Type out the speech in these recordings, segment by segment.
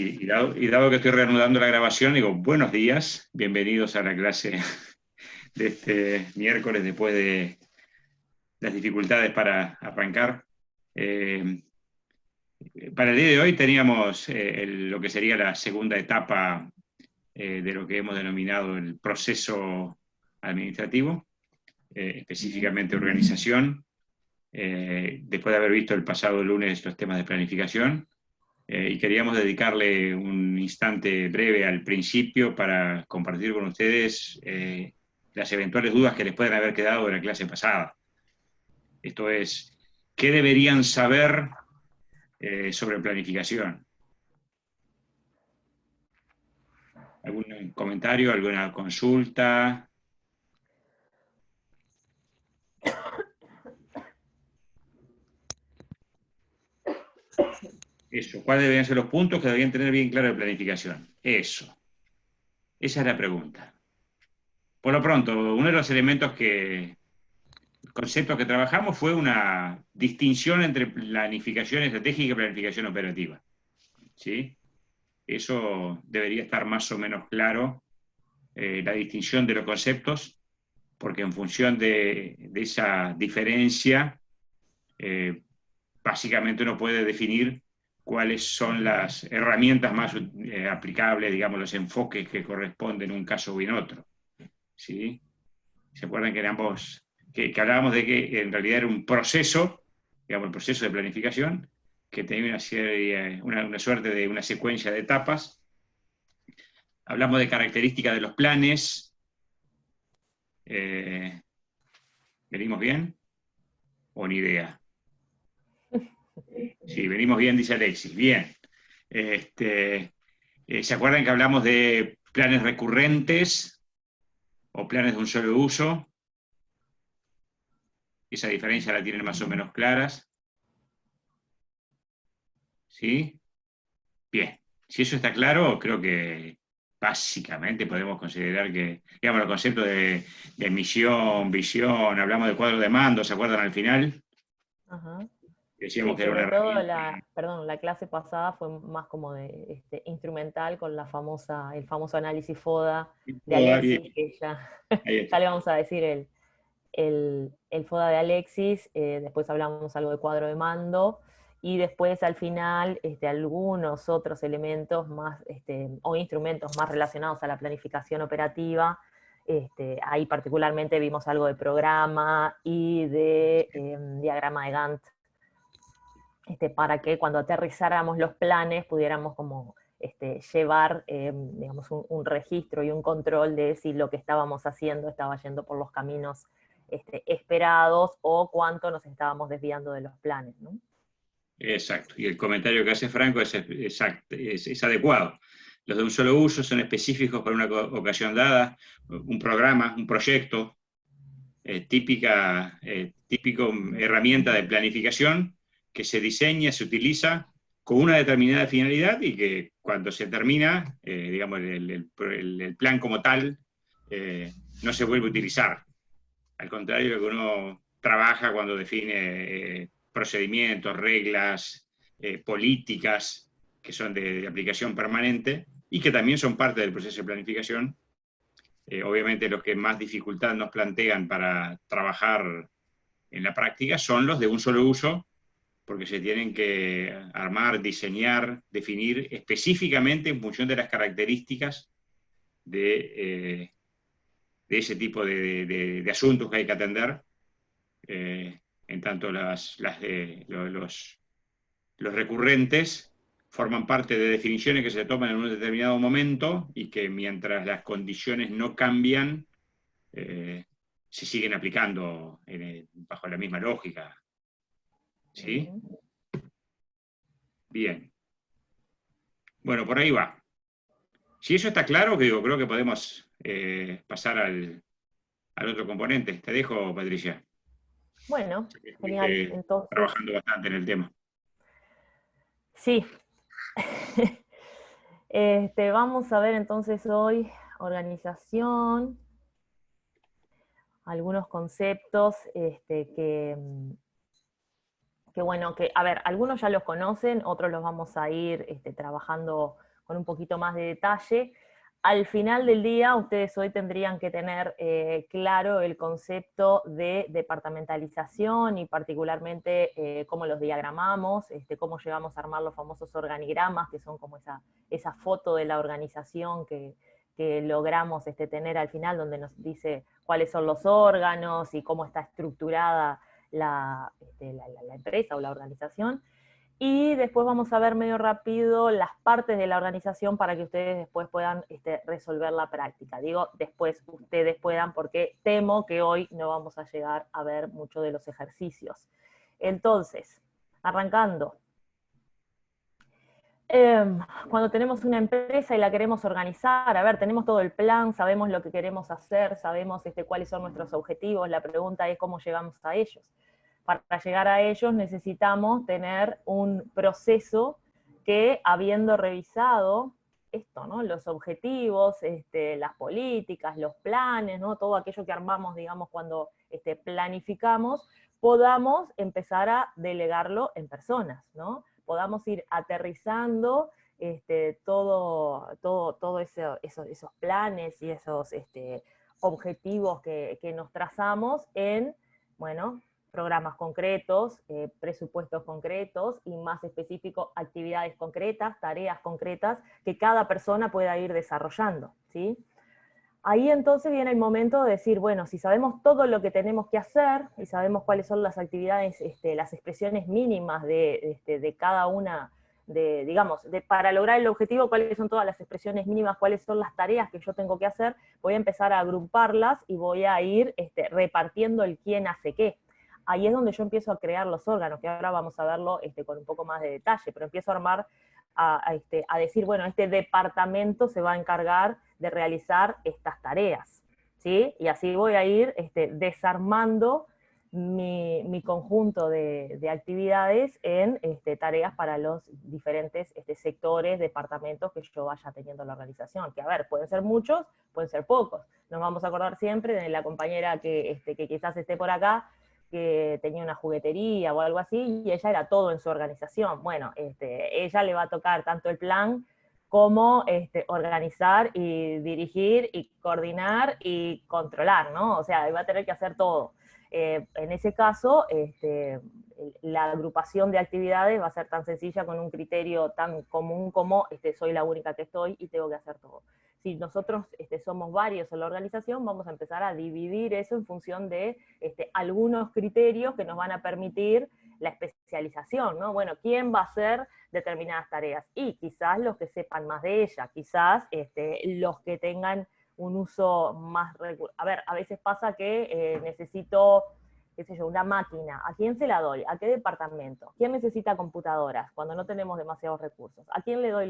Y dado que estoy reanudando la grabación, digo, buenos días, bienvenidos a la clase de este miércoles después de las dificultades para arrancar. Eh, para el día de hoy teníamos lo que sería la segunda etapa de lo que hemos denominado el proceso administrativo, específicamente organización, después de haber visto el pasado lunes los temas de planificación. Y queríamos dedicarle un instante breve al principio para compartir con ustedes las eventuales dudas que les pueden haber quedado de la clase pasada. Esto es, ¿qué deberían saber sobre planificación? ¿Algún comentario, alguna consulta? Eso, ¿cuáles deberían ser los puntos que deberían tener bien claro de planificación? Eso, esa es la pregunta. Por lo pronto, uno de los conceptos que trabajamos fue una distinción entre planificación estratégica y planificación operativa. ¿Sí? Eso debería estar más o menos claro, la distinción de los conceptos, porque en función de esa diferencia, básicamente uno puede definir cuáles son las herramientas más aplicables, digamos, los enfoques que corresponden en un caso o en otro. ¿Sí? ¿Se acuerdan que que hablábamos de que en realidad era un proceso, digamos, el proceso de planificación, que tenía una suerte de una secuencia de etapas? Hablamos de características de los planes. ¿Venimos bien? ¿O ni idea? Sí, venimos bien, dice Alexis. Bien. ¿Se acuerdan que hablamos de planes recurrentes o planes de un solo uso? Esa diferencia la tienen más o menos claras. ¿Sí? Bien. Si eso está claro, creo que básicamente podemos considerar que, digamos, los conceptos de misión, visión, hablamos de cuadro de mando, ¿se acuerdan al final? Ajá. Decíamos Sí, que era una sobre todo herramienta. la clase pasada fue más como instrumental con el famoso análisis FODA de Todavía, Alexis, que ya, ahí ya está. le vamos a decir el FODA de Alexis, después hablamos algo de cuadro de mando, y después al final algunos otros elementos más, o instrumentos más relacionados a la planificación operativa. Ahí particularmente vimos algo de programa y de diagrama de Gantt, para que cuando aterrizáramos los planes pudiéramos como llevar digamos, un registro y un control de si lo que estábamos haciendo estaba yendo por los caminos esperados o cuánto nos estábamos desviando de los planes, ¿no? Exacto. Y el comentario que hace Franco es adecuado. Los de un solo uso son específicos para una ocasión dada, un programa, un proyecto, típico herramienta de planificación que se diseña, se utiliza con una determinada finalidad y que cuando se termina, digamos, el plan como tal, no se vuelve a utilizar. Al contrario de lo que uno trabaja cuando define procedimientos, reglas, políticas que son de aplicación permanente y que también son parte del proceso de planificación. Obviamente los que más dificultad nos plantean para trabajar en la práctica son los de un solo uso, porque se tienen que armar, diseñar, definir específicamente en función de las características de ese tipo de asuntos que hay que atender. En tanto los recurrentes forman parte de definiciones que se toman en un determinado momento y que mientras las condiciones no cambian, se siguen aplicando bajo la misma lógica. ¿Sí? Uh-huh. Bien. Bueno, por ahí va. Si eso está claro, creo que podemos pasar al otro componente. Te dejo, Patricia. Bueno, genial. Estuviste Entonces, trabajando bastante en el tema. sí. Vamos a ver entonces hoy organización, algunos conceptos que bueno, a ver, algunos ya los conocen, otros los vamos a ir trabajando con un poquito más de detalle. Al final del día, ustedes hoy tendrían que tener claro el concepto de departamentalización y particularmente cómo los diagramamos, cómo llegamos a armar los famosos organigramas, que son como esa foto de la organización que logramos tener al final, donde nos dice cuáles son los órganos y cómo está estructurada la empresa o la organización. Y después vamos a ver medio rápido las partes de la organización para que ustedes después puedan resolver la práctica. Digo, después ustedes puedan, porque temo que hoy no vamos a llegar a ver mucho de los ejercicios. Entonces, arrancando. Cuando tenemos una empresa y la queremos organizar, a ver, tenemos todo el plan, sabemos lo que queremos hacer, sabemos cuáles son nuestros objetivos, la pregunta es cómo llegamos a ellos. Para llegar a ellos necesitamos tener un proceso que, habiendo revisado esto, ¿no? Los objetivos, las políticas, los planes, ¿no? Todo aquello que armamos, digamos, cuando planificamos, podamos empezar a delegarlo en personas, ¿no? Podamos ir aterrizando todo esos planes y esos objetivos que nos trazamos en, bueno, programas concretos, presupuestos concretos y más específico, actividades concretas, tareas concretas que cada persona pueda ir desarrollando, ¿sí? Ahí entonces viene el momento de decir, bueno, si sabemos todo lo que tenemos que hacer y sabemos cuáles son las actividades, las expresiones mínimas de cada una, para lograr el objetivo, cuáles son todas las expresiones mínimas, cuáles son las tareas que yo tengo que hacer, voy a empezar a agruparlas y voy a ir repartiendo el quién hace qué. Ahí es donde yo empiezo a crear los órganos, que ahora vamos a verlo con un poco más de detalle, pero empiezo a armar, a decir, bueno, este departamento se va a encargar de realizar estas tareas, ¿sí? Y así voy a ir desarmando mi conjunto de actividades en tareas para los diferentes sectores, departamentos que yo vaya teniendo en la organización, que a ver, pueden ser muchos, pueden ser pocos. Nos vamos a acordar siempre de la compañera que quizás esté por acá, que tenía una juguetería o algo así, y ella era todo en su organización. Bueno, ella le va a tocar tanto el plan como organizar y dirigir y coordinar y controlar, ¿no? O sea, va a tener que hacer todo. En ese caso, la agrupación de actividades va a ser tan sencilla con un criterio tan común como soy la única que estoy y tengo que hacer todo. Si nosotros somos varios en la organización, vamos a empezar a dividir eso en función de algunos criterios que nos van a permitir la especialización, ¿no? Bueno, ¿quién va a hacer determinadas tareas? Y quizás los que sepan más de ella, quizás los que tengan un uso más regular. A ver, a veces pasa que necesito, qué sé yo, una máquina. ¿A quién se la doy? ¿A qué departamento? ¿Quién necesita computadoras cuando no tenemos demasiados recursos? ¿A quién le doy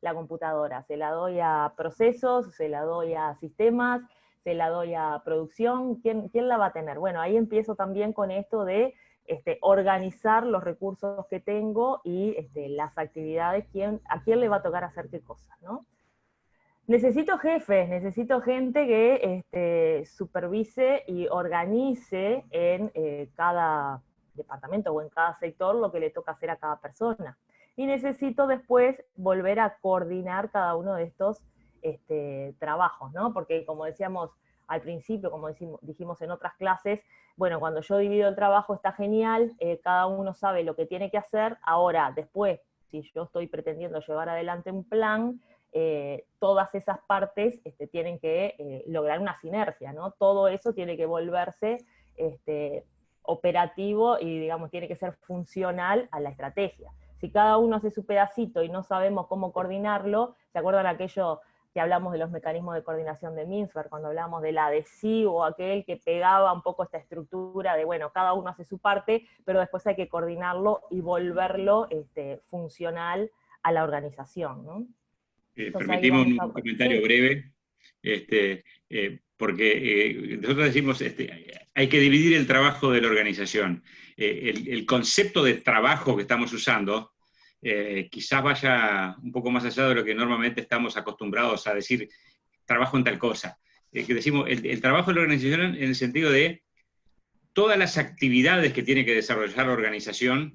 la computadora? ¿Se la doy a procesos? ¿Se la doy a sistemas? ¿Se la doy a producción? ¿Quién la va a tener? Bueno, ahí empiezo también con esto de organizar los recursos que tengo y las actividades, a quién le va a tocar hacer qué cosas, ¿no? Necesito jefes, necesito gente que supervise y organice en cada departamento o en cada sector lo que le toca hacer a cada persona. Y necesito después volver a coordinar cada uno de estos trabajos, ¿no? Porque como decíamos al principio, como dijimos en otras clases, bueno, cuando yo divido el trabajo está genial, cada uno sabe lo que tiene que hacer. Ahora, después, si yo estoy pretendiendo llevar adelante un plan, todas esas partes tienen que lograr una sinergia, ¿no? Todo eso tiene que volverse operativo y, digamos, tiene que ser funcional a la estrategia. Si cada uno hace su pedacito y no sabemos cómo coordinarlo, ¿se acuerdan aquello que hablamos de los mecanismos de coordinación de Mintzberg, cuando hablamos del adhesivo, aquel que pegaba un poco esta estructura de, bueno, cada uno hace su parte, pero después hay que coordinarlo y volverlo funcional a la organización, ¿no? Permitimos un comentario sí. breve, porque nosotros decimos, hay que dividir el trabajo de la organización. El concepto de trabajo que estamos usando quizás vaya un poco más allá de lo que normalmente estamos acostumbrados a decir, trabajo en tal cosa. Que decimos, el trabajo de la organización en el sentido de todas las actividades que tiene que desarrollar la organización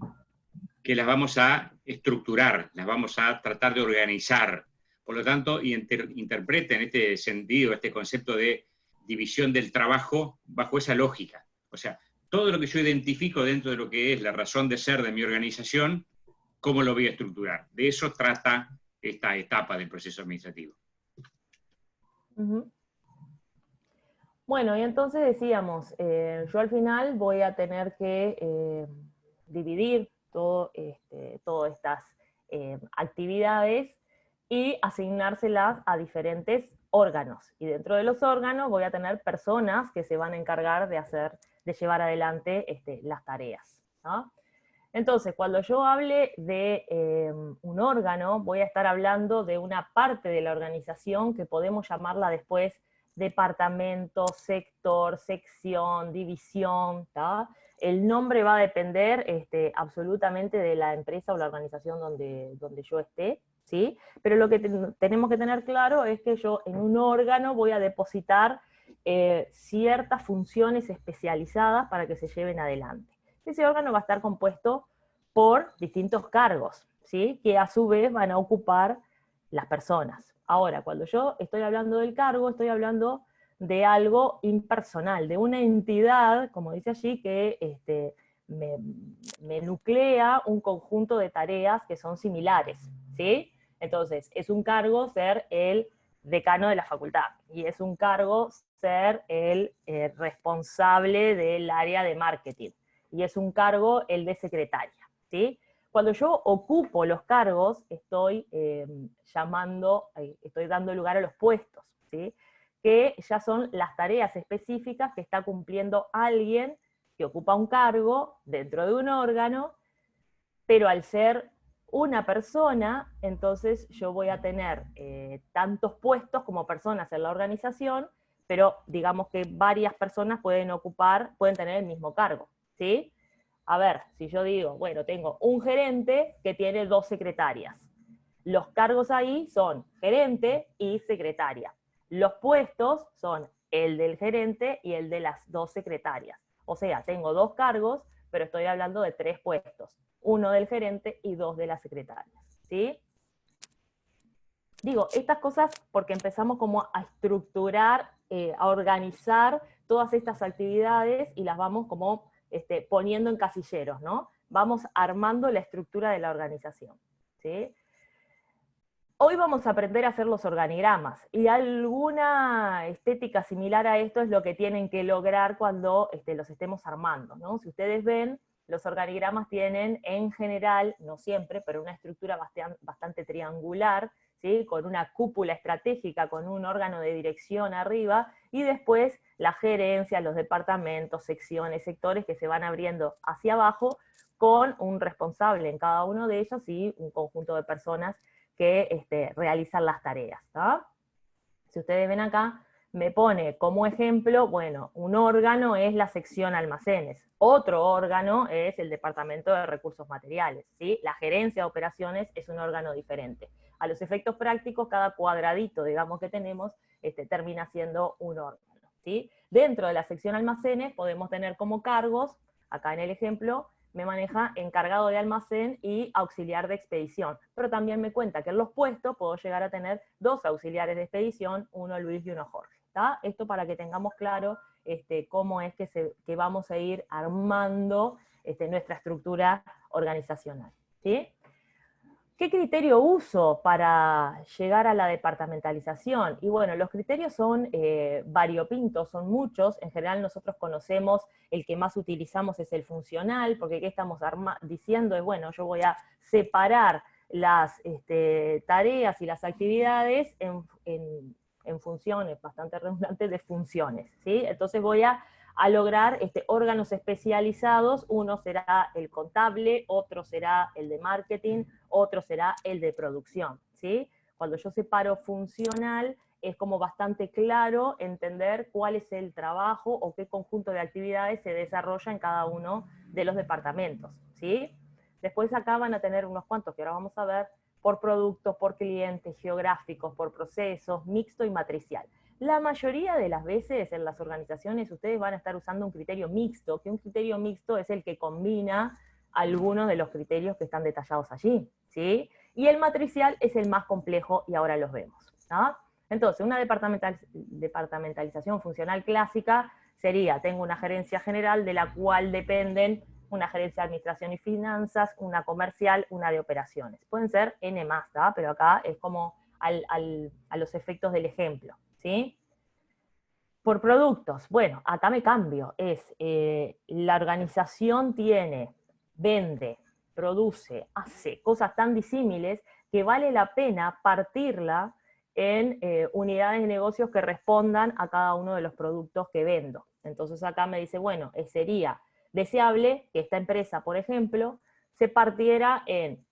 que las vamos a estructurar, las vamos a tratar de organizar. Por lo tanto, interpreta en este sentido, este concepto de división del trabajo bajo esa lógica. O sea, todo lo que yo identifico dentro de lo que es la razón de ser de mi organización, ¿cómo lo voy a estructurar? De eso trata esta etapa del proceso administrativo. Uh-huh. Bueno, y entonces decíamos, yo al final voy a tener que dividir todas estas actividades y asignárselas a diferentes órganos. Y dentro de los órganos voy a tener personas que se van a encargar de llevar adelante las tareas, ¿no? Entonces, cuando yo hable de un órgano, voy a estar hablando de una parte de la organización que podemos llamarla después departamento, sector, sección, división, ¿tá? El nombre va a depender absolutamente de la empresa o la organización donde yo esté, ¿sí? Pero lo que tenemos que tener claro es que yo en un órgano voy a depositar ciertas funciones especializadas para que se lleven adelante. Ese órgano va a estar compuesto por distintos cargos, ¿sí? Que a su vez van a ocupar las personas. Ahora, cuando yo estoy hablando del cargo, estoy hablando de algo impersonal, de una entidad, como dice allí, que me nuclea un conjunto de tareas que son similares, ¿sí? Entonces, es un cargo ser el decano de la facultad, y es un cargo ser el responsable del área de marketing, y es un cargo el de secretaria, ¿sí? Cuando yo ocupo los cargos, estoy estoy dando lugar a los puestos, ¿sí? Que ya son las tareas específicas que está cumpliendo alguien que ocupa un cargo dentro de un órgano, pero al ser una persona, entonces yo voy a tener tantos puestos como personas en la organización, pero digamos que varias personas pueden tener el mismo cargo, ¿sí? A ver, si yo digo, bueno, tengo un gerente que tiene 2 secretarias. Los cargos ahí son gerente y secretaria. Los puestos son el del gerente y el de las 2 secretarias. O sea, tengo 2 cargos, pero estoy hablando de 3 puestos. 1 del gerente y 2 de las secretarias, ¿sí? Digo, estas cosas porque empezamos como a estructurar, a organizar todas estas actividades y las vamos como poniendo en casilleros, ¿no? Vamos armando la estructura de la organización, ¿sí? Hoy vamos a aprender a hacer los organigramas, y alguna estética similar a esto es lo que tienen que lograr cuando los estemos armando, ¿no? Si ustedes ven, los organigramas tienen en general, no siempre, pero una estructura bastante triangular, ¿sí? Con una cúpula estratégica, con un órgano de dirección arriba, y después la gerencia, los departamentos, secciones, sectores que se van abriendo hacia abajo, con un responsable en cada uno de ellos y un conjunto de personas que realizan las tareas, ¿tá? Si ustedes ven acá, me pone como ejemplo, bueno, un órgano es la sección almacenes, otro órgano es el departamento de recursos materiales, ¿sí? La gerencia de operaciones es un órgano diferente. A los efectos prácticos, cada cuadradito, digamos, que tenemos, termina siendo un órgano, ¿sí? Dentro de la sección almacenes podemos tener como cargos, acá en el ejemplo, me maneja encargado de almacén y auxiliar de expedición, pero también me cuenta que en los puestos puedo llegar a tener 2 auxiliares de expedición, uno Luis y uno Jorge, ¿tá? Esto para que tengamos claro cómo es que vamos a ir armando nuestra estructura organizacional, ¿sí? ¿Qué criterio uso para llegar a la departamentalización? Y bueno, los criterios son variopintos, son muchos. En general nosotros conocemos, el que más utilizamos es el funcional, porque ¿qué estamos diciendo? Es, bueno, yo voy a separar las tareas y las actividades en funciones, bastante redundantes, de funciones, ¿sí? Entonces voy a lograr órganos especializados. Uno será el contable, otro será el de marketing, otro será el de producción, ¿sí? Cuando yo separo funcional, es como bastante claro entender cuál es el trabajo o qué conjunto de actividades se desarrolla en cada uno de los departamentos, ¿sí? Después acá van a tener unos cuantos que ahora vamos a ver, por productos, por clientes, geográficos, por procesos, mixto y matricial. La mayoría de las veces en las organizaciones ustedes van a estar usando un criterio mixto, que un criterio mixto es el que combina algunos de los criterios que están detallados allí, ¿sí? Y el matricial es el más complejo y ahora los vemos, ¿no? Entonces, una departamentalización funcional clásica sería, tengo una gerencia general de la cual dependen una gerencia de administración y finanzas, una comercial, una de operaciones. Pueden ser N más, ¿tá? Pero acá es como a los efectos del ejemplo, ¿sí? Por productos, bueno, acá me cambio, la organización vende, produce, hace cosas tan disímiles que vale la pena partirla en unidades de negocios que respondan a cada uno de los productos que vendo. Entonces acá me dice, bueno, sería deseable que esta empresa, por ejemplo, se partiera en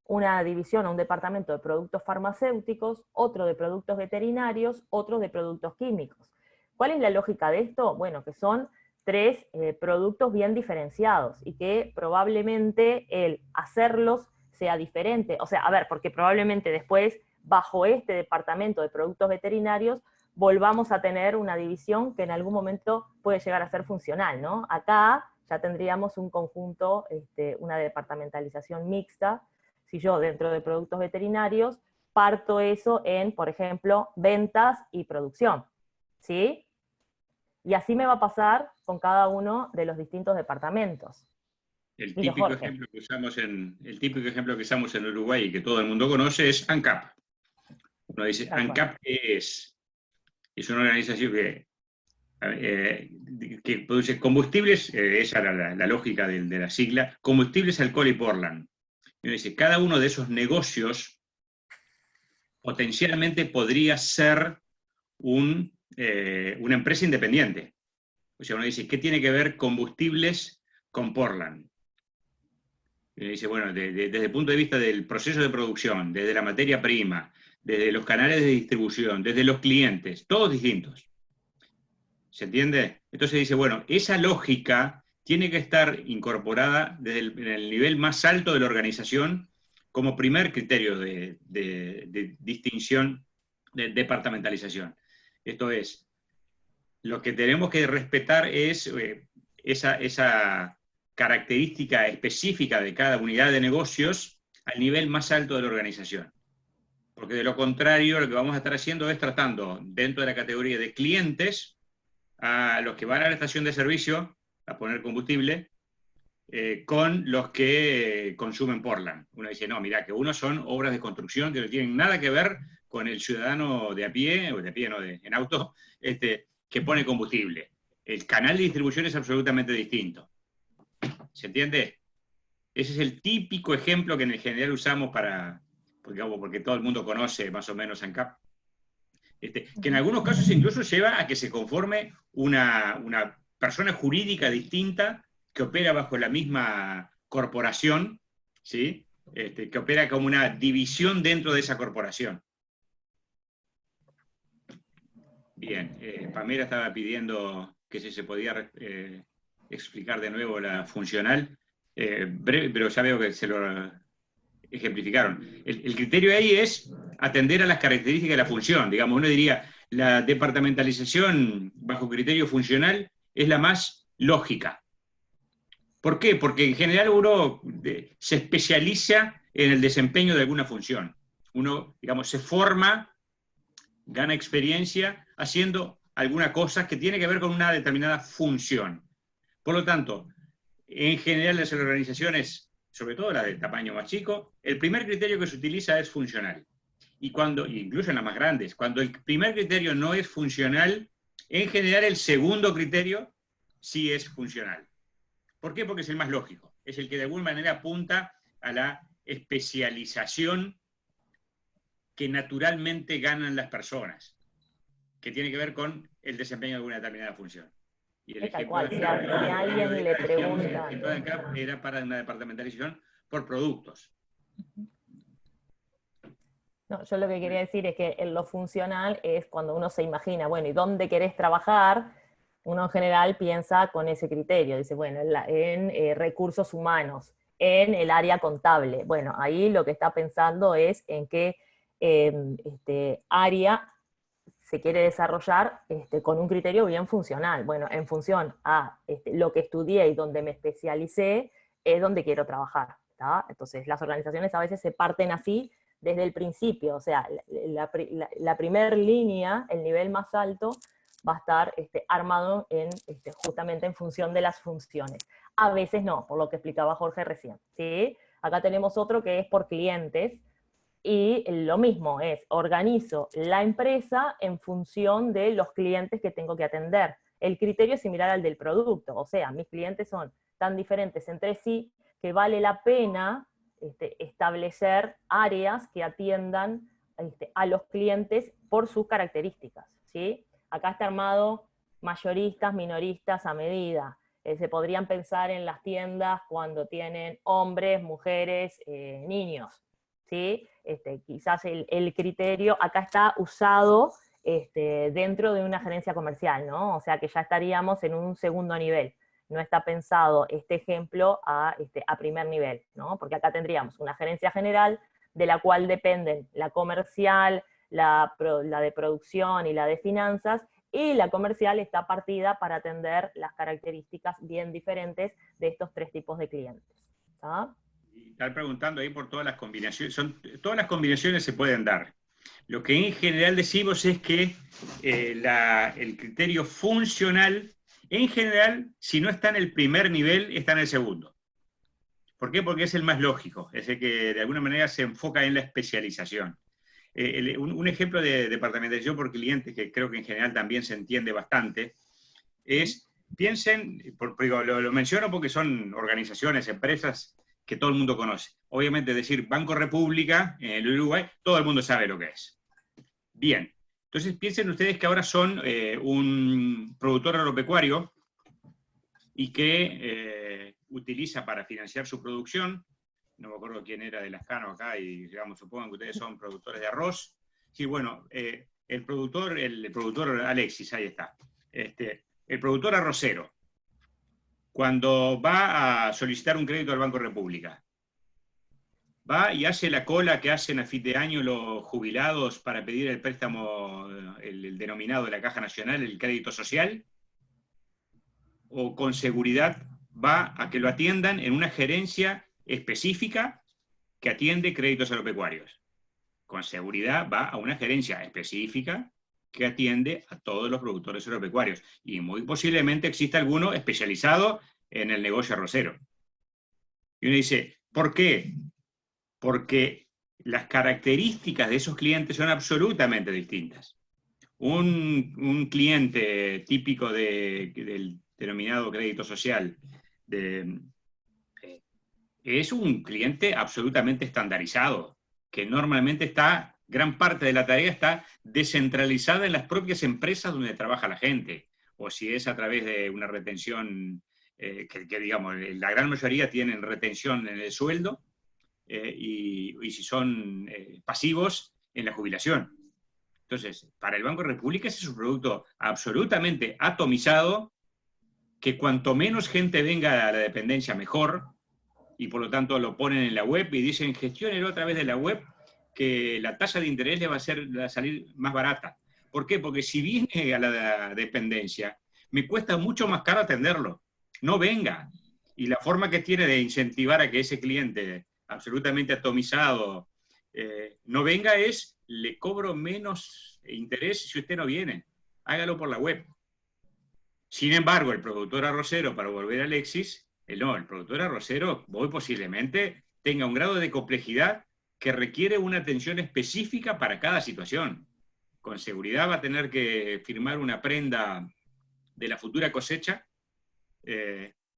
una división o un departamento de productos farmacéuticos, otro de productos veterinarios, otro de productos químicos. ¿Cuál es la lógica de esto? Bueno, que son tres productos bien diferenciados y que probablemente el hacerlos sea diferente. O sea, a ver, porque probablemente después, bajo este departamento de productos veterinarios, volvamos a tener una división que en algún momento puede llegar a ser funcional, ¿no? Acá ya tendríamos un conjunto, una departamentalización mixta, si yo dentro de productos veterinarios parto eso en, por ejemplo, ventas y producción, ¿sí? Y así me va a pasar con cada uno de los distintos departamentos. El Dilo, típico Jorge. ejemplo que usamos en Uruguay y que todo el mundo conoce es ANCAP. Uno dice, ¿ANCAP qué es? Es una organización que produce combustibles, esa era la lógica de la sigla, combustibles, alcohol y Portland. Y uno dice, cada uno de esos negocios potencialmente podría ser una empresa independiente. O sea, uno dice, ¿qué tiene que ver combustibles con Portland? Y uno dice, bueno, desde el punto de vista del proceso de producción, desde la materia prima, desde los canales de distribución, desde los clientes, todos distintos. ¿Se entiende? Entonces dice, bueno, esa lógica tiene que estar incorporada en el nivel más alto de la organización como primer criterio de distinción, de departamentalización. Esto es, lo que tenemos que respetar es esa característica específica de cada unidad de negocios al nivel más alto de la organización. Porque de lo contrario, lo que vamos a estar haciendo es tratando dentro de la categoría de clientes a los que van a la estación de servicio a poner combustible con los que consumen Portland. Uno dice, no, mira, que unos son obras de construcción que no tienen nada que ver con el ciudadano de a pie, o de a pie, no, en auto, que pone combustible. El canal de distribución es absolutamente distinto. ¿Se entiende? Ese es el típico ejemplo que en el general usamos porque todo el mundo conoce más o menos ANCAP. Que en algunos casos incluso lleva a que se conforme una persona jurídica distinta que opera bajo la misma corporación, ¿sí? Que opera como una división dentro de esa corporación. Bien, Pamela estaba pidiendo que si se podía explicar de nuevo la funcional, breve, pero ya veo que se lo ejemplificaron. El criterio ahí es atender a las características de la función. Digamos, uno diría, la departamentalización bajo criterio funcional es la más lógica. ¿Por qué? Porque en general uno se especializa en el desempeño de alguna función. Uno, digamos, se forma, gana experiencia haciendo alguna cosa que tiene que ver con una determinada función. Por lo tanto, en general las organizaciones, sobre todo las de tamaño más chico, el primer criterio que se utiliza es funcional. Incluso en las más grandes, cuando el primer criterio no es funcional, en general el segundo criterio sí es funcional. ¿Por qué? Porque es el más lógico. Es el que de alguna manera apunta a la especialización que naturalmente ganan las personas, que tiene que ver con el desempeño de alguna determinada función. Y el ejemplo de alguien le pregunta, era para una departamentalización por productos. No, yo lo que quería decir es que en lo funcional es cuando uno se imagina, bueno, ¿y dónde querés trabajar? Uno en general piensa con ese criterio, dice, bueno, en recursos humanos, en el área contable. Bueno, ahí lo que está pensando es en qué área se quiere desarrollar con un criterio bien funcional. Bueno, en función a lo que estudié y donde me especialicé, es donde quiero trabajar. ¿Tá? Entonces las organizaciones a veces se parten así desde el principio, o sea, la primer línea, el nivel más alto, va a estar armado justamente en función de las funciones. A veces no, por lo que explicaba Jorge recién. ¿Sí? Acá tenemos otro que es por clientes, y lo mismo es, organizo la empresa en función de los clientes que tengo que atender. El criterio es similar al del producto, o sea, mis clientes son tan diferentes entre sí que vale la pena establecer áreas que atiendan a los clientes por sus características. ¿Sí? Acá está armado mayoristas, minoristas a medida. Se podrían pensar en las tiendas cuando tienen hombres, mujeres, niños. ¿Sí? Quizás el criterio acá está usado dentro de una gerencia comercial, ¿no? O sea que ya estaríamos en un segundo nivel. No está pensado este ejemplo a primer nivel, ¿no? Porque acá tendríamos una gerencia general de la cual dependen la comercial, la de producción y la de finanzas, y la comercial está partida para atender las características bien diferentes de estos tres tipos de clientes. ¿Ah? Estar preguntando ahí por todas las combinaciones. Todas las combinaciones se pueden dar. Lo que en general decimos es que el criterio funcional, en general, si no está en el primer nivel, está en el segundo. ¿Por qué? Porque es el más lógico, es el que de alguna manera se enfoca en la especialización. Un ejemplo de departamentación por clientes, que creo que en general también se entiende bastante, es, piensen, lo menciono porque son organizaciones, empresas que todo el mundo conoce. Obviamente decir Banco República en el Uruguay, todo el mundo sabe lo que es. Bien, entonces piensen ustedes que ahora son un productor agropecuario y que utiliza para financiar su producción, no me acuerdo quién era de Lascano acá, y digamos, supongan que ustedes son productores de arroz. Sí, bueno, el productor Alexis, ahí está. El productor arrocero, cuando va a solicitar un crédito al Banco República, va y hace la cola que hacen a fin de año los jubilados para pedir el préstamo, el denominado de la Caja Nacional, el crédito social, o con seguridad va a que lo atiendan en una gerencia específica que atiende créditos agropecuarios. Con seguridad va a una gerencia específica que atiende a todos los productores agropecuarios. Y muy posiblemente exista alguno especializado en el negocio arrocero. Y uno dice, ¿por qué? Porque las características de esos clientes son absolutamente distintas. Un cliente típico del denominado crédito social es un cliente absolutamente estandarizado, que normalmente está, gran parte de la tarea está descentralizada en las propias empresas donde trabaja la gente, o si es a través de una retención, que digamos, la gran mayoría tienen retención en el sueldo, y si son pasivos, en la jubilación. Entonces, para el Banco República ese es un producto absolutamente atomizado, que cuanto menos gente venga a la dependencia, mejor, y por lo tanto lo ponen en la web y dicen, gestiónelo a través de la web, que la tasa de interés le va a salir más barata. ¿Por qué? Porque si viene a la dependencia, me cuesta mucho más caro atenderlo. No venga. Y la forma que tiene de incentivar a que ese cliente absolutamente atomizado no venga es, le cobro menos interés si usted no viene. Hágalo por la web. Sin embargo, el productor arrocero, para volver a Alexis, el productor arrocero muy posiblemente tenga un grado de complejidad que requiere una atención específica para cada situación. Con seguridad va a tener que firmar una prenda de la futura cosecha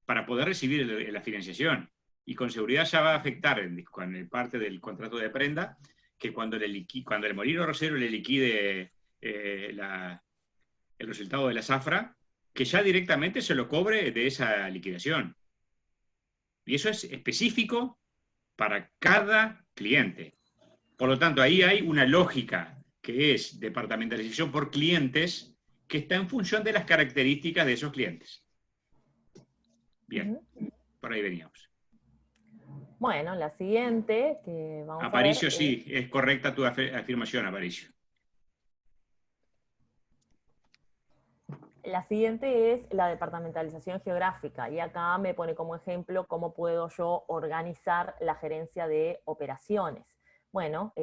para poder recibir la financiación. Y con seguridad ya va a afectar en parte del contrato de prenda que cuando el molino arrocero le liquide el resultado de la zafra, que ya directamente se lo cobre de esa liquidación. Y eso es específico para cada cliente. Por lo tanto, ahí hay una lógica que es departamentalización por clientes que está en función de las características de esos clientes. Bien, por ahí veníamos. Bueno, la siguiente que vamos Aparicio, a ver sí, es correcta tu afirmación, Aparicio. La siguiente es la departamentalización geográfica, y acá me pone como ejemplo cómo puedo yo organizar la gerencia de operaciones. Bueno,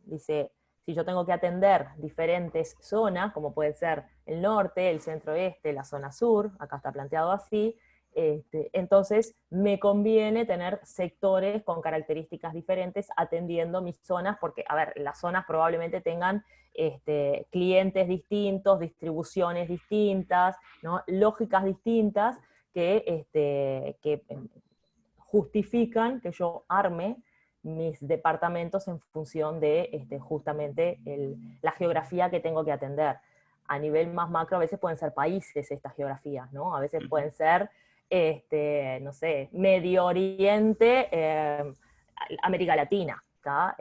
dice, si yo tengo que atender diferentes zonas, como puede ser el norte, el centro-oeste, la zona sur, acá está planteado así, entonces me conviene tener sectores con características diferentes atendiendo mis zonas, porque, a ver, las zonas probablemente tengan clientes distintos, distribuciones distintas, ¿no? Lógicas distintas que justifican que yo arme mis departamentos en función de justamente la geografía que tengo que atender. A nivel más macro, a veces pueden ser países estas geografías, ¿no? A veces pueden ser, no sé, Medio Oriente, América Latina, ¿tá?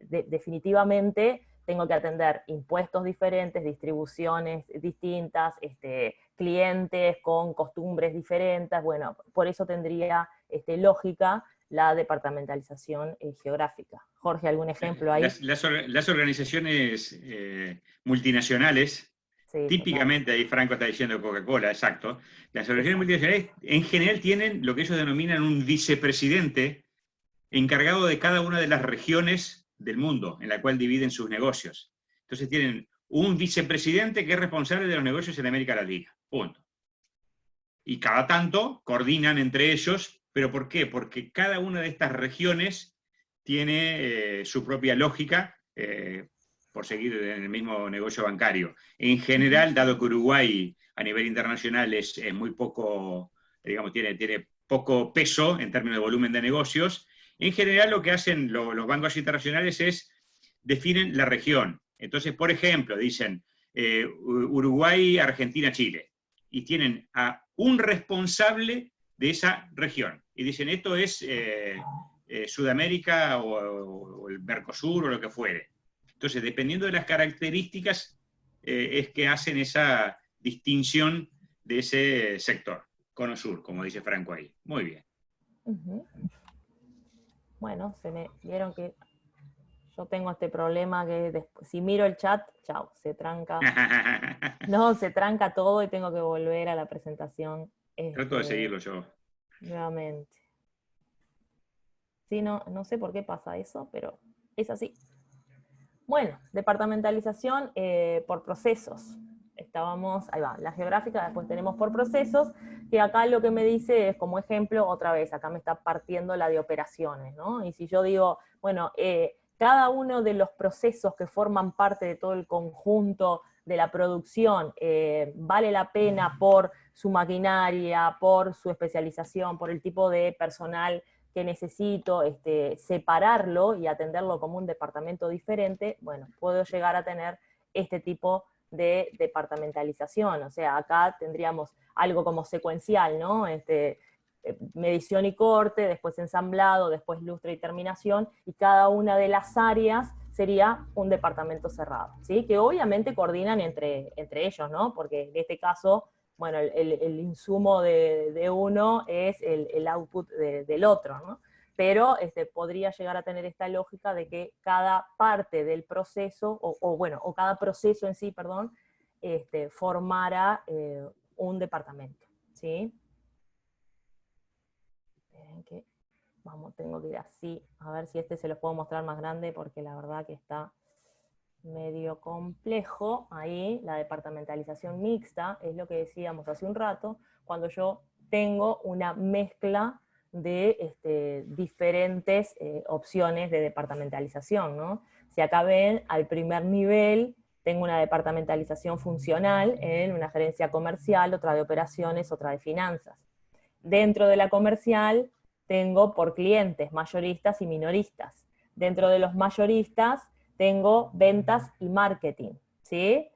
Definitivamente tengo que atender impuestos diferentes, distribuciones distintas, clientes con costumbres diferentes. Bueno, por eso tendría lógica la departamentalización geográfica. Jorge, ¿algún ejemplo ahí? Las organizaciones multinacionales, Sí, total. típicamente, ahí Franco está diciendo Coca-Cola, exacto, las organizaciones multinacionales en general tienen lo que ellos denominan un vicepresidente encargado de cada una de las regiones del mundo en la cual dividen sus negocios. Entonces tienen un vicepresidente que es responsable de los negocios en América Latina, punto. Y cada tanto coordinan entre ellos, ¿pero por qué? Porque cada una de estas regiones tiene su propia lógica, por seguir en el mismo negocio bancario. En general, dado que Uruguay a nivel internacional es muy poco, digamos, tiene poco peso en términos de volumen de negocios, en general lo que hacen los bancos internacionales es definen la región. Entonces, por ejemplo, dicen Uruguay, Argentina, Chile, y tienen a un responsable de esa región. Y dicen, esto es Sudamérica o el Mercosur o lo que fuere. Entonces, dependiendo de las características, es que hacen esa distinción de ese sector, cono sur, como dice Franco ahí. Muy bien. Bueno, se me vieron que yo tengo este problema que después, si miro el chat, chao, se tranca. No, se tranca todo y tengo que volver a la presentación. Trato de seguirlo yo. Nuevamente. Sí, no sé por qué pasa eso, pero es así. Bueno, departamentalización por procesos. Estábamos, ahí va, la geográfica, después tenemos por procesos, que acá lo que me dice es como ejemplo, otra vez, acá me está partiendo la de operaciones, ¿no? Y si yo digo, bueno, cada uno de los procesos que forman parte de todo el conjunto de la producción vale la pena por su maquinaria, por su especialización, por el tipo de personal que necesito separarlo y atenderlo como un departamento diferente, bueno, puedo llegar a tener este tipo de departamentalización. O sea, acá tendríamos algo como secuencial, ¿no? Medición y corte, después ensamblado, después lustre y terminación, y cada una de las áreas sería un departamento cerrado, ¿sí? Que obviamente coordinan entre ellos, ¿no? Porque en este caso, bueno, el insumo de uno es el output del otro, ¿no? Pero podría llegar a tener esta lógica de que cada parte del proceso, o cada proceso en sí, perdón, formara un departamento, ¿sí? Que, vamos, tengo que ir así, a ver si se los puedo mostrar más grande, porque la verdad que está medio complejo. Ahí la departamentalización mixta es lo que decíamos hace un rato, cuando yo tengo una mezcla de diferentes opciones de departamentalización, ¿no? Si acá ven, al primer nivel tengo una departamentalización funcional en una gerencia comercial, otra de operaciones, otra de finanzas. Dentro de la comercial tengo por clientes, mayoristas y minoristas. Dentro de los mayoristas tengo ventas y marketing, ¿sí?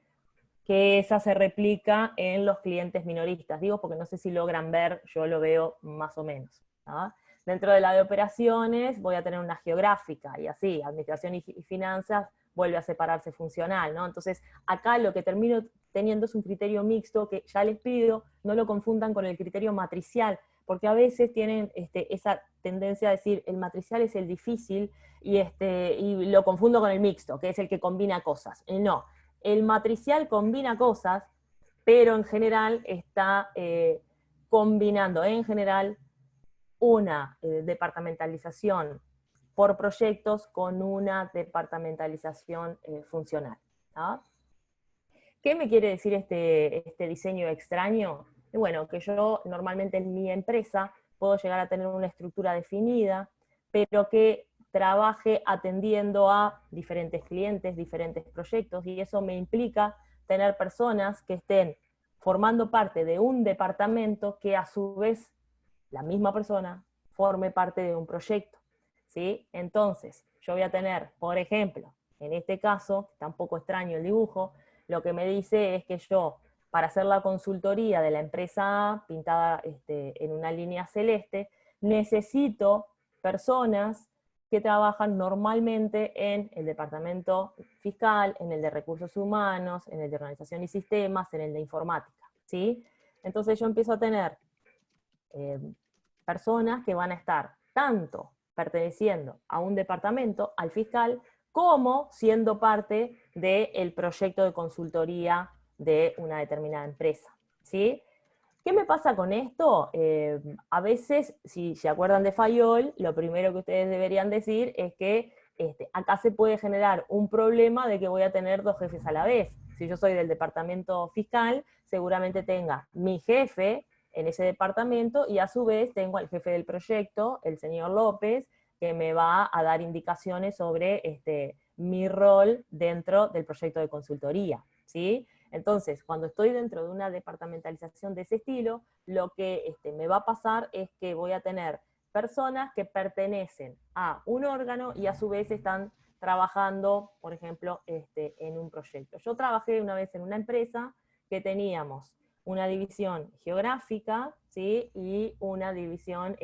Que esa se replica en los clientes minoristas. Digo porque no sé si logran ver, yo lo veo más o menos, ¿no? Dentro de la de operaciones voy a tener una geográfica, y así, administración y finanzas vuelve a separarse funcional, ¿no? Entonces, acá lo que termino teniendo es un criterio mixto que ya les pido, no lo confundan con el criterio matricial, porque a veces tienen esa tendencia a decir, el matricial es el difícil, y lo confundo con el mixto, que es el que combina cosas. No, el matricial combina cosas, pero en general está combinando en general una departamentalización por proyectos con una departamentalización funcional. ¿Ah? ¿Qué me quiere decir este diseño extraño? Bueno, que yo normalmente en mi empresa puedo llegar a tener una estructura definida, pero que trabaje atendiendo a diferentes clientes, diferentes proyectos, y eso me implica tener personas que estén formando parte de un departamento que a su vez la misma persona forme parte de un proyecto, ¿sí? Entonces, yo voy a tener, por ejemplo, en este caso, tampoco extraño el dibujo, lo que me dice es que yo, para hacer la consultoría de la empresa A, pintada en una línea celeste, necesito personas que trabajan normalmente en el departamento fiscal, en el de recursos humanos, en el de organización y sistemas, en el de informática, ¿sí? Entonces yo empiezo a tener personas que van a estar tanto perteneciendo a un departamento, al fiscal, como siendo parte del proyecto de consultoría de una determinada empresa, ¿sí? ¿Qué me pasa con esto? A veces, si se acuerdan de Fayol, lo primero que ustedes deberían decir es que acá se puede generar un problema de que voy a tener dos jefes a la vez. Si yo soy del departamento fiscal, seguramente tenga mi jefe en ese departamento y a su vez tengo al jefe del proyecto, el señor López, que me va a dar indicaciones sobre mi rol dentro del proyecto de consultoría, ¿sí? Entonces, cuando estoy dentro de una departamentalización de ese estilo, lo que me va a pasar es que voy a tener personas que pertenecen a un órgano y a su vez están trabajando, por ejemplo, en un proyecto. Yo trabajé una vez en una empresa que teníamos una división geográfica, ¿sí? Y una división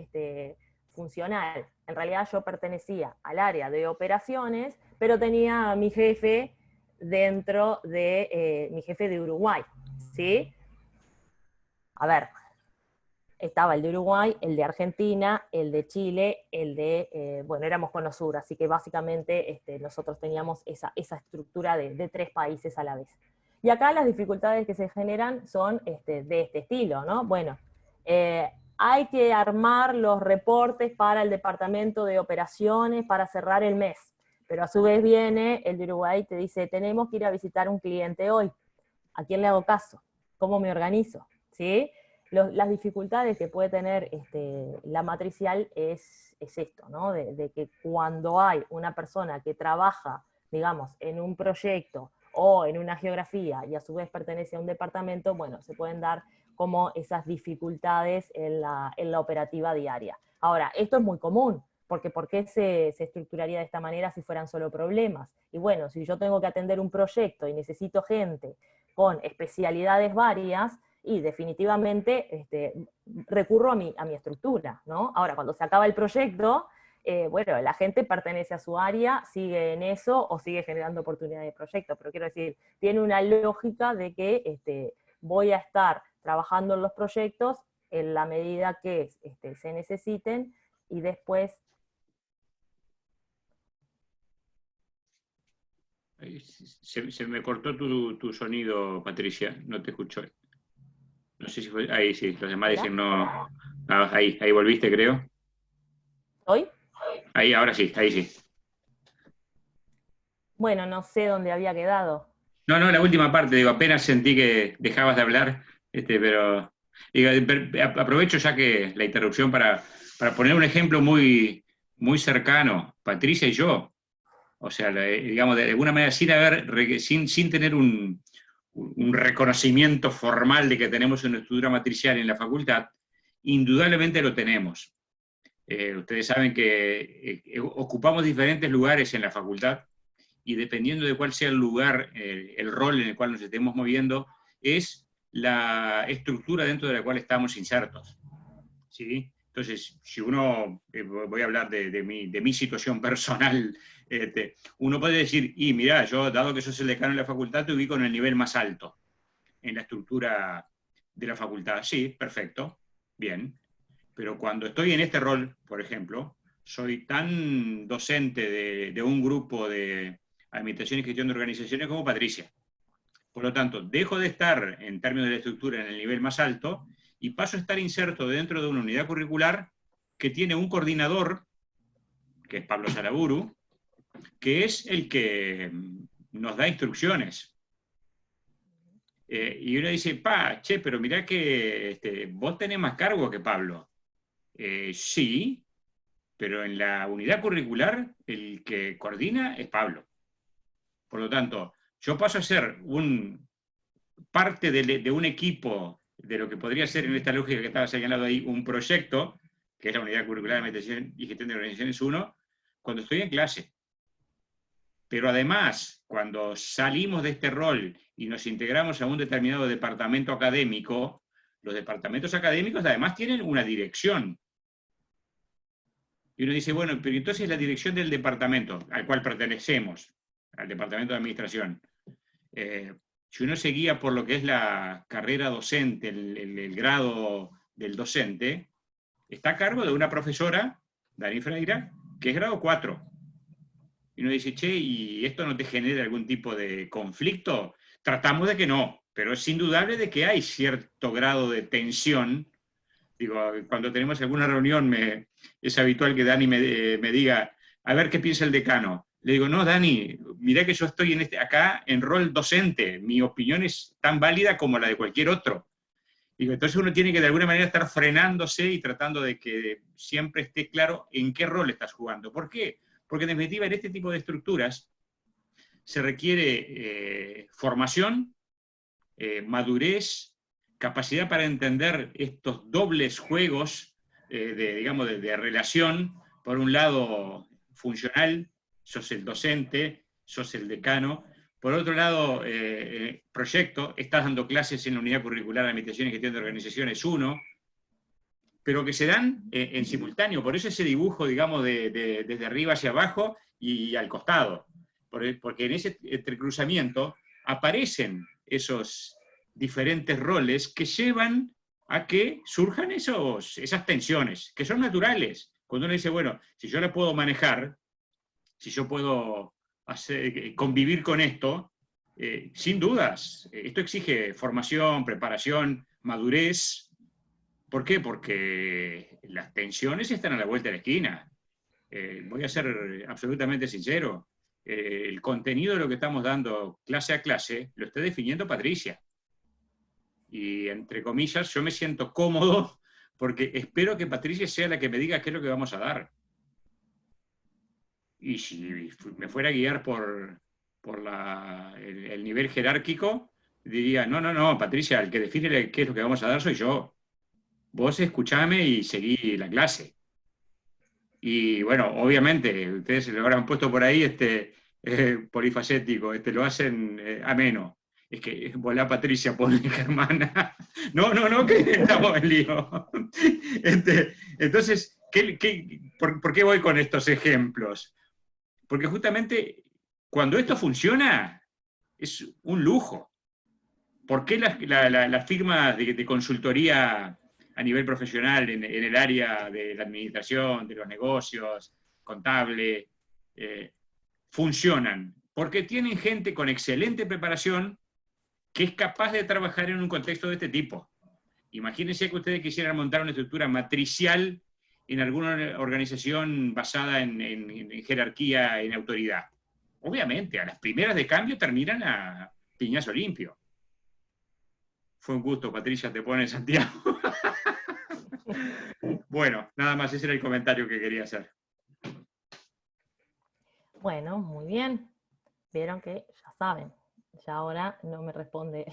funcional. En realidad yo pertenecía al área de operaciones, pero tenía a mi jefe dentro de mi jefe de Uruguay, ¿sí? A ver, estaba el de Uruguay, el de Argentina, el de Chile, el de, bueno, éramos Cono Sur, así que básicamente nosotros teníamos esa estructura de 3 países a la vez. Y acá las dificultades que se generan son de este estilo, ¿no? Bueno, hay que armar los reportes para el departamento de operaciones para cerrar el mes, pero a su vez viene el de Uruguay y te dice, tenemos que ir a visitar un cliente hoy. ¿A quién le hago caso? ¿Cómo me organizo? ¿Sí? Las dificultades que puede tener la matricial es esto, ¿no? De que cuando hay una persona que trabaja, digamos, en un proyecto o en una geografía y a su vez pertenece a un departamento, bueno, se pueden dar como esas dificultades en la operativa diaria. Ahora, esto es muy común, porque ¿por qué se estructuraría de esta manera si fueran solo problemas? Y bueno, si yo tengo que atender un proyecto y necesito gente con especialidades varias, y definitivamente recurro a mi estructura, ¿no? Ahora, cuando se acaba el proyecto, bueno, la gente pertenece a su área, sigue en eso o sigue generando oportunidades de proyecto, pero quiero decir, tiene una lógica de que voy a estar trabajando en los proyectos en la medida que se necesiten y después... Se me cortó tu sonido, Patricia, no te escucho. No sé si fue. Ahí sí, los demás ¿Hola? dicen no. Ah, ahí volviste, creo. ¿Hoy? Ahí, ahora sí, ahí sí. Bueno, no sé dónde había quedado. No, no, la última parte, digo, apenas sentí que dejabas de hablar, pero digo, aprovecho ya que la interrupción para poner un ejemplo muy, muy cercano, Patricia y yo. O sea, digamos, de alguna manera, sin tener un reconocimiento formal de que tenemos una estructura matricial en la facultad, indudablemente lo tenemos. Ustedes saben que ocupamos diferentes lugares en la facultad y dependiendo de cuál sea el lugar, el rol en el cual nos estemos moviendo, es la estructura dentro de la cual estamos insertos. ¿Sí? Entonces, si uno, voy a hablar de mi situación personal, uno puede decir, y mira, yo, dado que sos el decano de la facultad, te ubico en el nivel más alto, en la estructura de la facultad. Sí, perfecto, bien. Pero cuando estoy en este rol, por ejemplo, soy tan docente de un grupo de administración y gestión de organizaciones como Patricia. Por lo tanto, dejo de estar, en términos de la estructura, en el nivel más alto, y paso a estar inserto dentro de una unidad curricular que tiene un coordinador, que es Pablo Saraburu, que es el que nos da instrucciones. Y uno dice, che, pero mirá que vos tenés más cargo que Pablo. Sí, pero en la unidad curricular el que coordina es Pablo. Por lo tanto, yo paso a ser parte de un equipo, de lo que podría ser en esta lógica que estaba señalado ahí, un proyecto, que es la unidad curricular de administración y gestión de organizaciones 1, cuando estoy en clase. Pero además, cuando salimos de este rol y nos integramos a un determinado departamento académico, los departamentos académicos además tienen una dirección. Y uno dice, bueno, pero entonces la dirección del departamento al cual pertenecemos, al departamento de administración, si uno se guía por lo que es la carrera docente, el grado del docente, está a cargo de una profesora, Dani Freira, que es grado 4. Y uno dice, che, ¿y esto no te genera algún tipo de conflicto? Tratamos de que no, pero es indudable de que hay cierto grado de tensión. Digo, cuando tenemos alguna reunión, es habitual que Dani me diga, a ver qué piensa el decano. Le digo, no, Dani, mirá que yo estoy acá en rol docente, mi opinión es tan válida como la de cualquier otro. Digo, entonces uno tiene que de alguna manera estar frenándose y tratando de que siempre esté claro en qué rol estás jugando. ¿Por qué? Porque en definitiva en este tipo de estructuras se requiere formación, madurez, capacidad para entender estos dobles juegos de relación, por un lado funcional, sos el docente, sos el decano, por otro lado, proyecto, estás dando clases en la unidad curricular de administración y gestión de organizaciones 1, pero que se dan en simultáneo, por eso ese dibujo, digamos, desde arriba hacia abajo y al costado, porque en ese entrecruzamiento aparecen esos diferentes roles que llevan a que surjan esas tensiones, que son naturales. Cuando uno dice, bueno, si yo la puedo manejar, si yo puedo convivir con esto, sin dudas, esto exige formación, preparación, madurez. ¿Por qué? Porque las tensiones están a la vuelta de la esquina. Voy a ser absolutamente sincero. El contenido de lo que estamos dando clase a clase lo está definiendo Patricia. Y entre comillas, yo me siento cómodo porque espero que Patricia sea la que me diga qué es lo que vamos a dar. Y si me fuera a guiar por el nivel jerárquico, diría, no, Patricia, el que define qué es lo que vamos a dar soy yo. Vos escuchame y seguí la clase. Y bueno, obviamente, ustedes se lo habrán puesto por ahí polifacético, lo hacen ameno. Es que, volá Patricia, ponle Germana. No, que estamos en lío. Entonces, ¿por qué voy con estos ejemplos? Porque justamente cuando esto funciona, es un lujo. ¿Por qué las firmas de consultoría a nivel profesional en el área de la administración, de los negocios, contable, funcionan? Porque tienen gente con excelente preparación que es capaz de trabajar en un contexto de este tipo. Imagínense que ustedes quisieran montar una estructura matricial en alguna organización basada en jerarquía, en autoridad. Obviamente, a las primeras de cambio terminan a piñazo limpio. Fue un gusto, Patricia, te pone Santiago. Bueno, nada más, ese era el comentario que quería hacer. Bueno, muy bien. Vieron que ya saben. Ya ahora no me responde.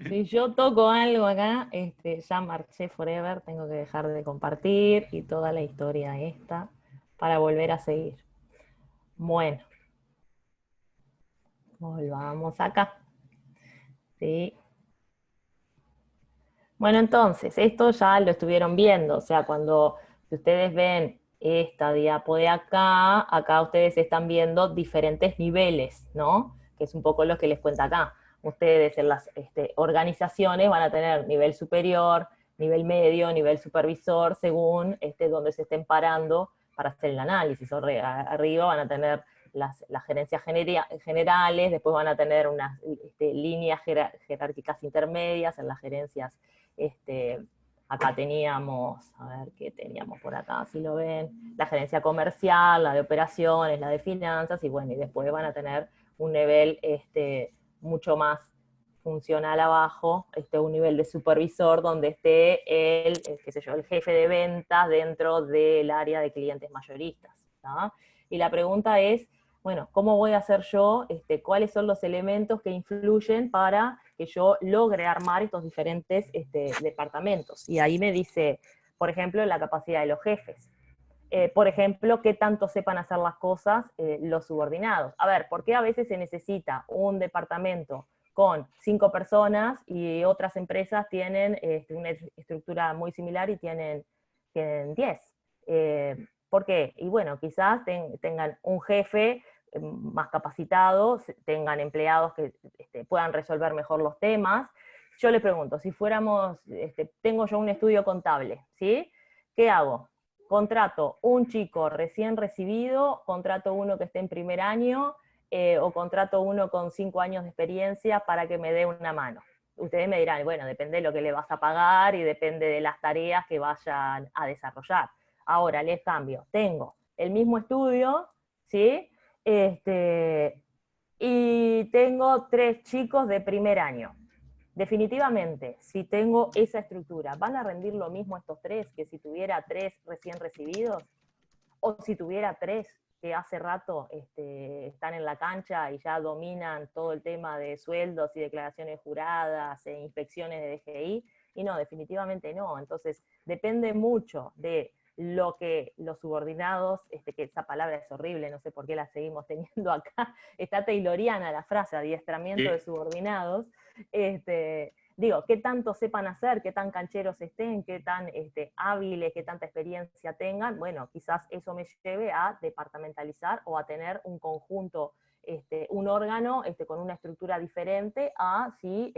Si yo toco algo acá, ya marché forever, tengo que dejar de compartir y toda la historia esta para volver a seguir. Bueno, volvamos acá. ¿Sí? Bueno, entonces, esto ya lo estuvieron viendo, o sea, cuando ustedes ven esta diapo de acá, acá ustedes están viendo diferentes niveles, ¿no? Que es un poco lo que les cuenta acá. Ustedes en las organizaciones van a tener nivel superior, nivel medio, nivel supervisor, según donde se estén parando para hacer el análisis. Arriba van a tener las gerencias generales, después van a tener unas líneas jerárquicas intermedias en las gerencias. Acá teníamos, a ver qué teníamos por acá, si lo ven, la gerencia comercial, la de operaciones, la de finanzas, y bueno, y después van a tener un nivel mucho más funcional abajo, un nivel de supervisor donde esté qué sé yo, el jefe de ventas dentro del área de clientes mayoristas, ¿no? Y la pregunta es, bueno, ¿cómo voy a hacer yo? ¿Cuáles son los elementos que influyen para que yo logre armar estos diferentes departamentos? Y ahí me dice, por ejemplo, la capacidad de los jefes. Por ejemplo, qué tanto sepan hacer las cosas los subordinados. A ver, ¿por qué a veces se necesita un departamento con 5 personas y otras empresas tienen una estructura muy similar y tienen 10? ¿Por qué? Y bueno, quizás tengan un jefe más capacitado, tengan empleados que puedan resolver mejor los temas. Yo le pregunto, si fuéramos, tengo yo un estudio contable, ¿sí? ¿Qué hago? Contrato un chico recién recibido, contrato uno que esté en primer año, o contrato uno con 5 años de experiencia para que me dé una mano. Ustedes me dirán, bueno, depende de lo que le vas a pagar y depende de las tareas que vayan a desarrollar. Ahora les cambio, tengo el mismo estudio, ¿sí? Y tengo 3 chicos de primer año. Definitivamente, si tengo esa estructura, ¿van a rendir lo mismo estos 3 que si tuviera 3 recién recibidos? O si tuviera 3 que hace rato están en la cancha y ya dominan todo el tema de sueldos y declaraciones juradas e inspecciones de DGI, y no, definitivamente no. Entonces, depende mucho de lo que los subordinados, que esa palabra es horrible, no sé por qué la seguimos teniendo acá, está tayloriana la frase, adiestramiento de subordinados, digo, qué tanto sepan hacer, qué tan cancheros estén, qué tan hábiles, qué tanta experiencia tengan, bueno, quizás eso me lleve a departamentalizar o a tener un conjunto, un órgano con una estructura diferente a si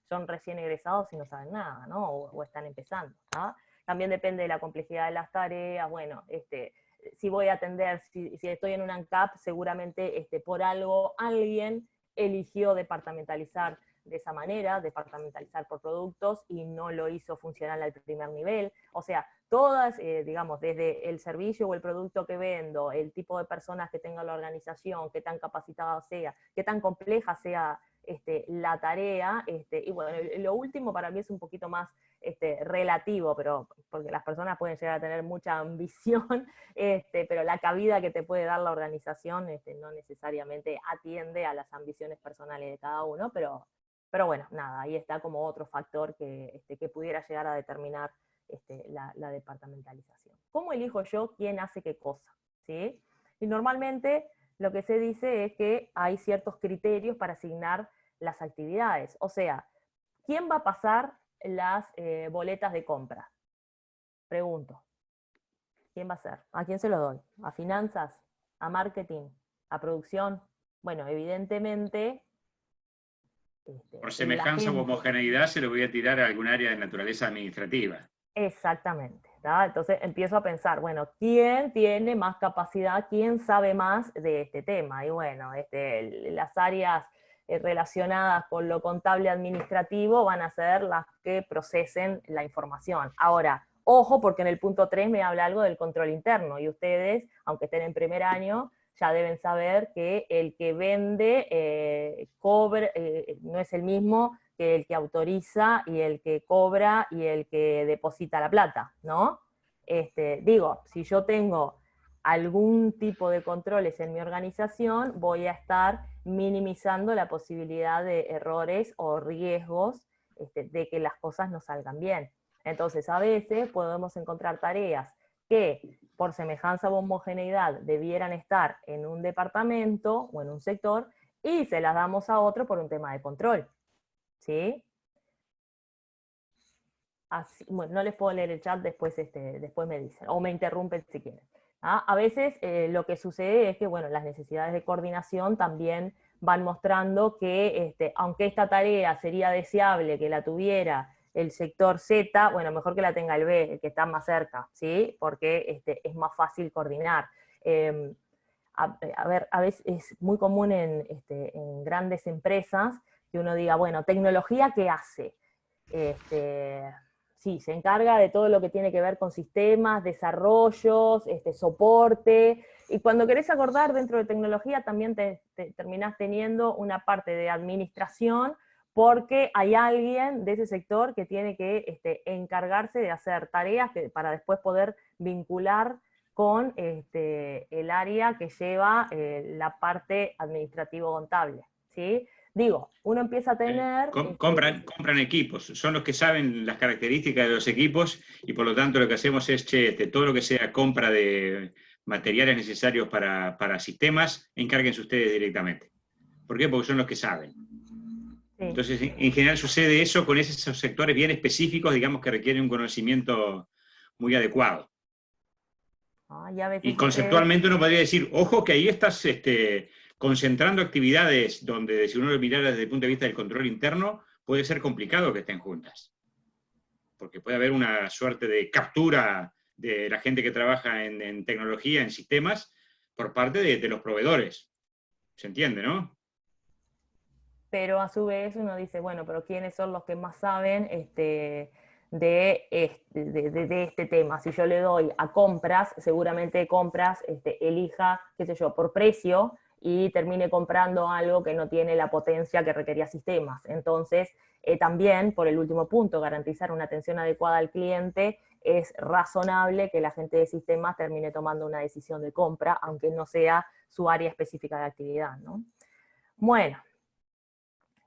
son recién egresados y no saben nada, ¿no? O están empezando, ¿no? También depende de la complejidad de las tareas, bueno, si voy a atender, si estoy en un ANCAP, seguramente por algo alguien eligió departamentalizar de esa manera, departamentalizar por productos, y no lo hizo funcional al primer nivel. O sea, todas, digamos, desde el servicio o el producto que vendo, el tipo de personas que tenga la organización, qué tan capacitada sea, qué tan compleja sea la tarea, y bueno, lo último para mí es un poquito más relativo, pero porque las personas pueden llegar a tener mucha ambición, pero la cabida que te puede dar la organización no necesariamente atiende a las ambiciones personales de cada uno, pero bueno, nada, ahí está como otro factor que pudiera llegar a determinar la departamentalización. ¿Cómo elijo yo quién hace qué cosa? ¿Sí? Y normalmente lo que se dice es que hay ciertos criterios para asignar las actividades. O sea, ¿quién va a pasar las boletas de compra? Pregunto. ¿Quién va a ser? ¿A quién se lo doy? ¿A finanzas? ¿A marketing? ¿A producción? Bueno, evidentemente Por la semejanza o gente. homogeneidad se lo voy a tirar a algún área de naturaleza administrativa. Exactamente, ¿tá? Entonces empiezo a pensar, bueno, ¿quién tiene más capacidad? ¿Quién sabe más de este tema? Y bueno, las áreas relacionadas con lo contable administrativo van a ser las que procesen la información. Ahora, ojo, porque en el punto 3 me habla algo del control interno, y ustedes, aunque estén en primer año, ya deben saber que el que vende no es el mismo que el que autoriza y el que cobra y el que deposita la plata, ¿no? Digo, si yo tengo algún tipo de controles en mi organización, voy a estar minimizando la posibilidad de errores o riesgos de que las cosas no salgan bien. Entonces, a veces podemos encontrar tareas que por semejanza o homogeneidad debieran estar en un departamento o en un sector, y se las damos a otro por un tema de control. ¿Sí? Así, bueno, no les puedo leer el chat, después me dicen, o me interrumpen si quieren. ¿Ah? A veces lo que sucede es que, bueno, las necesidades de coordinación también van mostrando que, aunque esta tarea sería deseable que la tuviera el sector Z, bueno, mejor que la tenga el B, el que está más cerca, ¿sí? Porque es más fácil coordinar. a ver, a veces es muy común en grandes empresas que uno diga, bueno, tecnología, ¿qué hace? Sí, se encarga de todo lo que tiene que ver con sistemas, desarrollos, soporte, y cuando querés acordar dentro de tecnología también te terminás teniendo una parte de administración, porque hay alguien de ese sector que tiene que encargarse de hacer tareas para después poder vincular con el área que lleva la parte administrativo-contable, ¿sí? Digo, uno empieza a tener... Compran equipos, son los que saben las características de los equipos y por lo tanto lo que hacemos es, todo lo que sea compra de materiales necesarios para sistemas, encárguense ustedes directamente. ¿Por qué? Porque son los que saben. Sí. Entonces, en general sucede eso con esos sectores bien específicos, digamos, que requieren un conocimiento muy adecuado. Y a veces Y conceptualmente uno podría decir, ojo que ahí estás concentrando actividades donde, si uno lo mirara desde el punto de vista del control interno, puede ser complicado que estén juntas. Porque puede haber una suerte de captura de la gente que trabaja en tecnología, en sistemas, por parte de los proveedores. ¿Se entiende, no? Pero a su vez uno dice, bueno, pero ¿quiénes son los que más saben de este tema? Si yo le doy a compras, seguramente compras elija, qué sé yo, por precio y termine comprando algo que no tiene la potencia que requería sistemas. Entonces, también, por el último punto, garantizar una atención adecuada al cliente, es razonable que la gente de sistemas termine tomando una decisión de compra, aunque no sea su área específica de actividad, ¿no? Bueno,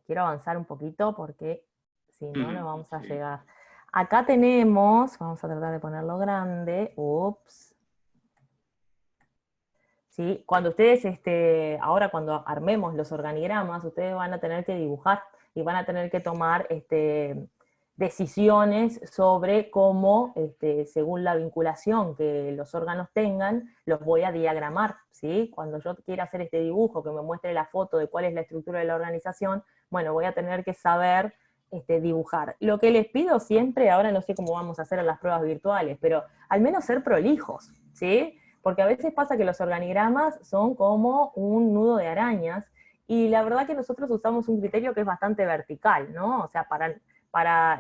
quiero avanzar un poquito porque si no, no vamos a llegar. Acá tenemos, vamos a tratar de ponerlo grande, ups. ¿Sí? Cuando ustedes, ahora cuando armemos los organigramas, ustedes van a tener que dibujar y van a tener que tomar decisiones sobre cómo, según la vinculación que los órganos tengan, los voy a diagramar, ¿sí? Cuando yo quiera hacer este dibujo que me muestre la foto de cuál es la estructura de la organización, bueno, voy a tener que saber dibujar. Lo que les pido siempre, ahora no sé cómo vamos a hacer en las pruebas virtuales, pero al menos ser prolijos, ¿sí? Porque a veces pasa que los organigramas son como un nudo de arañas, y la verdad que nosotros usamos un criterio que es bastante vertical, ¿no? O sea, para la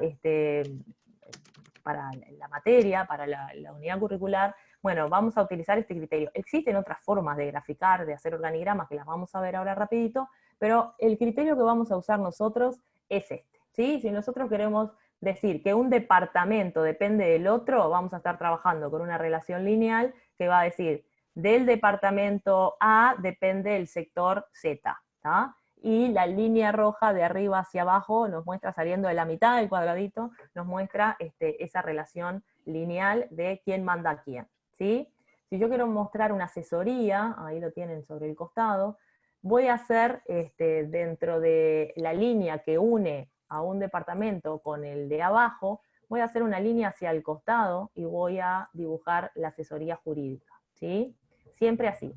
materia, para la unidad curricular, bueno, vamos a utilizar este criterio. Existen otras formas de graficar, de hacer organigramas, que las vamos a ver ahora rapidito, pero el criterio que vamos a usar nosotros es este, ¿sí? Si nosotros queremos decir que un departamento depende del otro, vamos a estar trabajando con una relación lineal que va a decir, del departamento A depende el sector Z, ¿tá? Y la línea roja de arriba hacia abajo nos muestra, saliendo de la mitad del cuadradito, nos muestra esa relación lineal de quién manda a quién, ¿sí? Si yo quiero mostrar una asesoría, ahí lo tienen sobre el costado, voy a hacer dentro de la línea que une a un departamento con el de abajo, voy a hacer una línea hacia el costado y voy a dibujar la asesoría jurídica, ¿sí? Siempre así.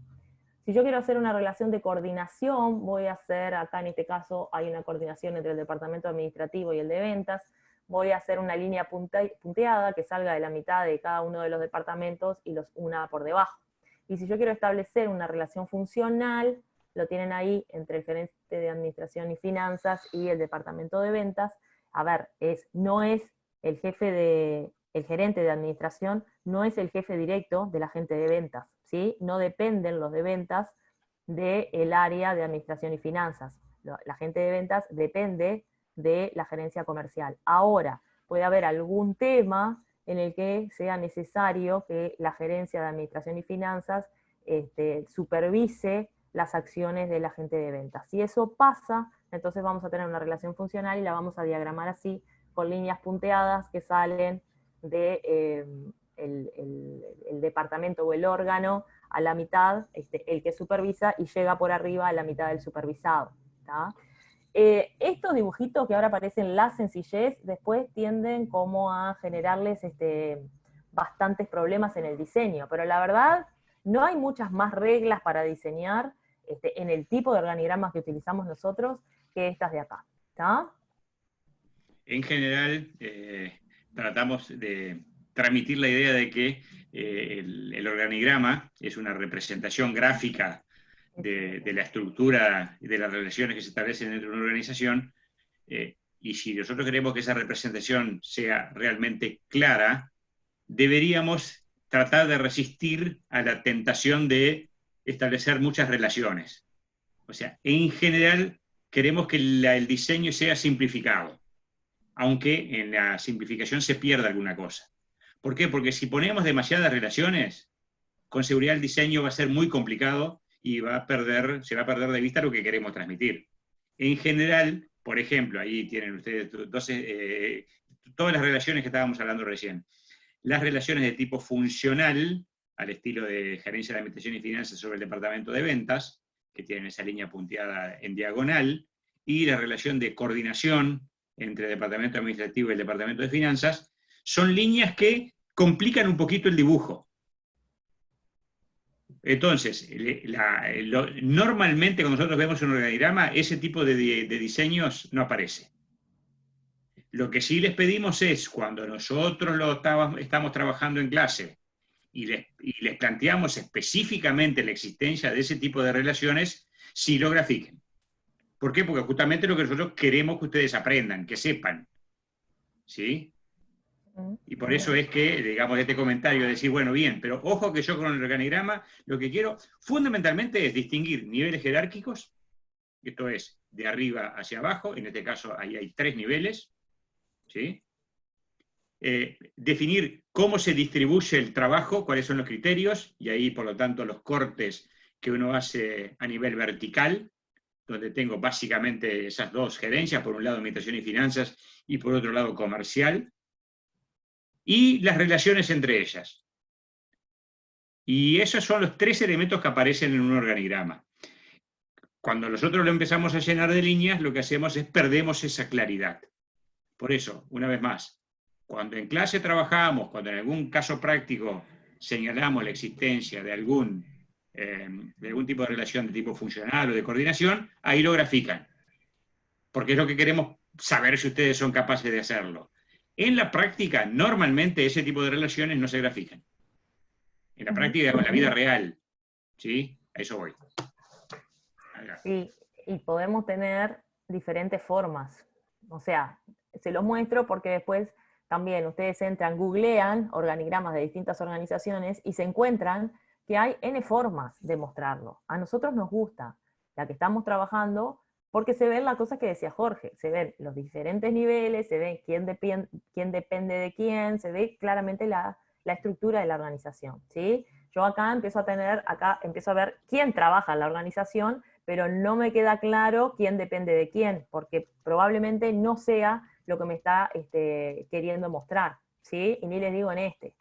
Si yo quiero hacer una relación de coordinación, voy a hacer, acá en este caso hay una coordinación entre el departamento administrativo y el de ventas, voy a hacer una línea punteada que salga de la mitad de cada uno de los departamentos y los una por debajo. Y si yo quiero establecer una relación funcional, lo tienen ahí entre el gerente de administración y finanzas y el departamento de ventas. A ver, no es el gerente de administración no es el jefe directo del agente de ventas, ¿sí? No dependen los de ventas del área de administración y finanzas. La gente de ventas depende de la gerencia comercial. Ahora, puede haber algún tema en el que sea necesario que la gerencia de administración y finanzas supervise las acciones del agente de ventas. Si eso pasa, entonces vamos a tener una relación funcional y la vamos a diagramar así, con líneas punteadas que salen de el departamento o el órgano a la mitad, el que supervisa, y llega por arriba a la mitad del supervisado. Estos dibujitos que ahora parecen la sencillez, después tienden como a generarles bastantes problemas en el diseño, pero la verdad no hay muchas más reglas para diseñar en el tipo de organigramas que utilizamos nosotros que estas de acá. ¿Está? En general, tratamos de transmitir la idea de que el organigrama es una representación gráfica de la estructura y de las relaciones que se establecen dentro de una organización, y si nosotros queremos que esa representación sea realmente clara, deberíamos tratar de resistir a la tentación de establecer muchas relaciones. O sea, en general queremos que el diseño sea simplificado, aunque en la simplificación se pierda alguna cosa. ¿Por qué? Porque si ponemos demasiadas relaciones, con seguridad el diseño va a ser muy complicado y se va a perder de vista lo que queremos transmitir. En general, por ejemplo, ahí tienen ustedes todas las relaciones que estábamos hablando recién. Las relaciones de tipo funcional, al estilo de gerencia de administración y finanzas sobre el departamento de ventas, que tienen esa línea punteada en diagonal, y la relación de coordinación entre el departamento administrativo y el departamento de finanzas, son líneas que complican un poquito el dibujo. Entonces, normalmente cuando nosotros vemos un organigrama, ese tipo de diseños no aparece. Lo que sí les pedimos es, cuando nosotros estamos trabajando en clase y les planteamos específicamente la existencia de ese tipo de relaciones, sí lo grafiquen. ¿Por qué? Porque justamente lo que nosotros queremos que ustedes aprendan, que sepan. ¿Sí? Y por eso es que, digamos, este comentario de decir, bueno, bien, pero ojo que yo con el organigrama lo que quiero fundamentalmente es distinguir niveles jerárquicos, esto es, de arriba hacia abajo, en este caso ahí hay 3 niveles, ¿sí? Definir cómo se distribuye el trabajo, cuáles son los criterios, y ahí, por lo tanto, los cortes que uno hace a nivel vertical, donde tengo básicamente esas dos gerencias, por un lado administración y finanzas, y por otro lado comercial, y las relaciones entre ellas. Y esos son los 3 elementos que aparecen en un organigrama. Cuando nosotros lo empezamos a llenar de líneas, lo que hacemos es perdemos esa claridad. Por eso, una vez más, cuando en clase trabajamos, cuando en algún caso práctico señalamos la existencia de algún tipo de relación de tipo funcional o de coordinación, ahí lo grafican. Porque es lo que queremos saber si ustedes son capaces de hacerlo. En la práctica, normalmente ese tipo de relaciones no se grafican. En la práctica, en la vida real. ¿Sí? A eso voy. Sí, y podemos tener diferentes formas. O sea, se los muestro porque después también ustedes entran, googlean organigramas de distintas organizaciones y se encuentran que hay N formas de mostrarlo. A nosotros nos gusta la que estamos trabajando porque se ven las cosas que decía Jorge, se ven los diferentes niveles, se ve quién depende de quién, se ve claramente la estructura de la organización, ¿sí? Yo acá empiezo a ver quién trabaja en la organización, pero no me queda claro quién depende de quién, porque probablemente no sea lo que me está queriendo mostrar, ¿sí? Y ni les digo en este.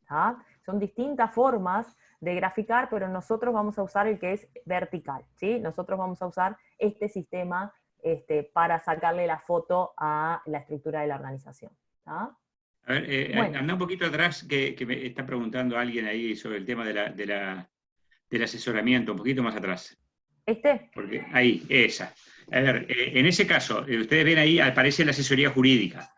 ¿Ah? Son distintas formas de graficar, pero nosotros vamos a usar el que es vertical, ¿sí? Nosotros vamos a usar este sistema para sacarle la foto a la estructura de la organización. ¿Ah? A ver, Bueno, anda un poquito atrás, que me está preguntando alguien ahí sobre el tema del asesoramiento, un poquito más atrás. Porque ahí, esa. A ver, en ese caso, ustedes ven ahí, aparece la asesoría jurídica,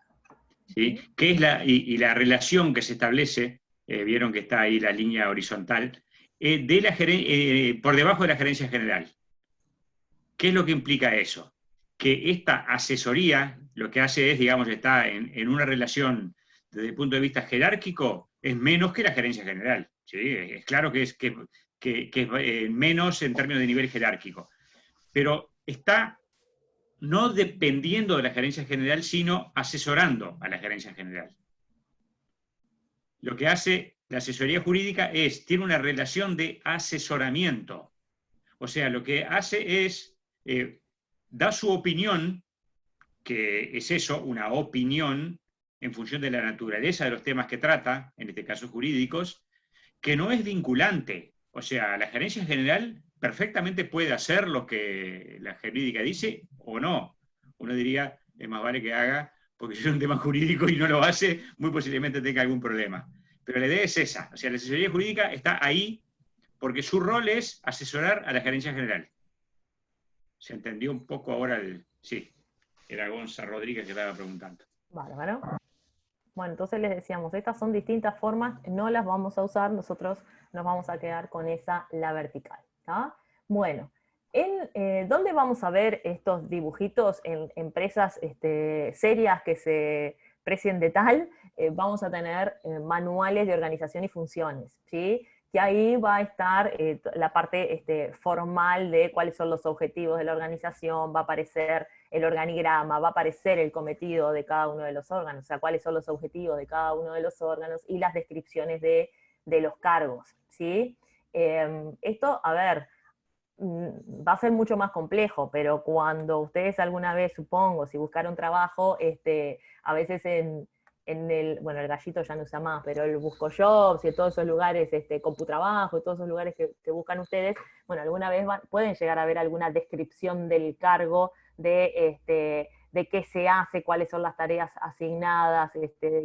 ¿sí? ¿Qué es y la relación que se establece, vieron que está ahí la línea horizontal, por debajo de la gerencia general? ¿Qué es lo que implica eso? Que esta asesoría lo que hace es, digamos, está en una relación desde el punto de vista jerárquico, es menos que la gerencia general. ¿Sí? Es claro que es menos en términos de nivel jerárquico. Pero está no dependiendo de la gerencia general, sino asesorando a la gerencia general. Lo que hace la asesoría jurídica tiene una relación de asesoramiento. O sea, lo que hace es da su opinión, que es eso, una opinión en función de la naturaleza de los temas que trata, en este caso jurídicos, que no es vinculante. O sea, la gerencia general perfectamente puede hacer lo que la jurídica dice o no. Uno diría, es más vale que haga, porque si es un tema jurídico y no lo hace, muy posiblemente tenga algún problema. Pero la idea es esa. O sea, la asesoría jurídica está ahí porque su rol es asesorar a la gerencia general. ¿Se entendió un poco ahora Sí, era Gonza Rodríguez que estaba preguntando. bárbaro. Bueno, entonces les decíamos, estas son distintas formas, no las vamos a usar, nosotros nos vamos a quedar con la vertical. ¿Tá? Bueno, ¿dónde vamos a ver estos dibujitos en empresas serias que se precien de tal? Vamos a tener manuales de organización y funciones, ¿sí? Que ahí va a estar la parte formal de cuáles son los objetivos de la organización, va a aparecer el organigrama, va a aparecer el cometido de cada uno de los órganos, o sea, cuáles son los objetivos de cada uno de los órganos y las descripciones de los cargos, ¿sí? Esto, a ver, va a ser mucho más complejo, pero cuando ustedes alguna vez, supongo, si buscaron trabajo, a veces en bueno, el Gallito ya no usa más, pero el BuscoJobs y todos esos lugares, CompuTrabajo y todos esos lugares que buscan ustedes, bueno, alguna vez pueden llegar a ver alguna descripción del cargo de qué se hace, cuáles son las tareas asignadas,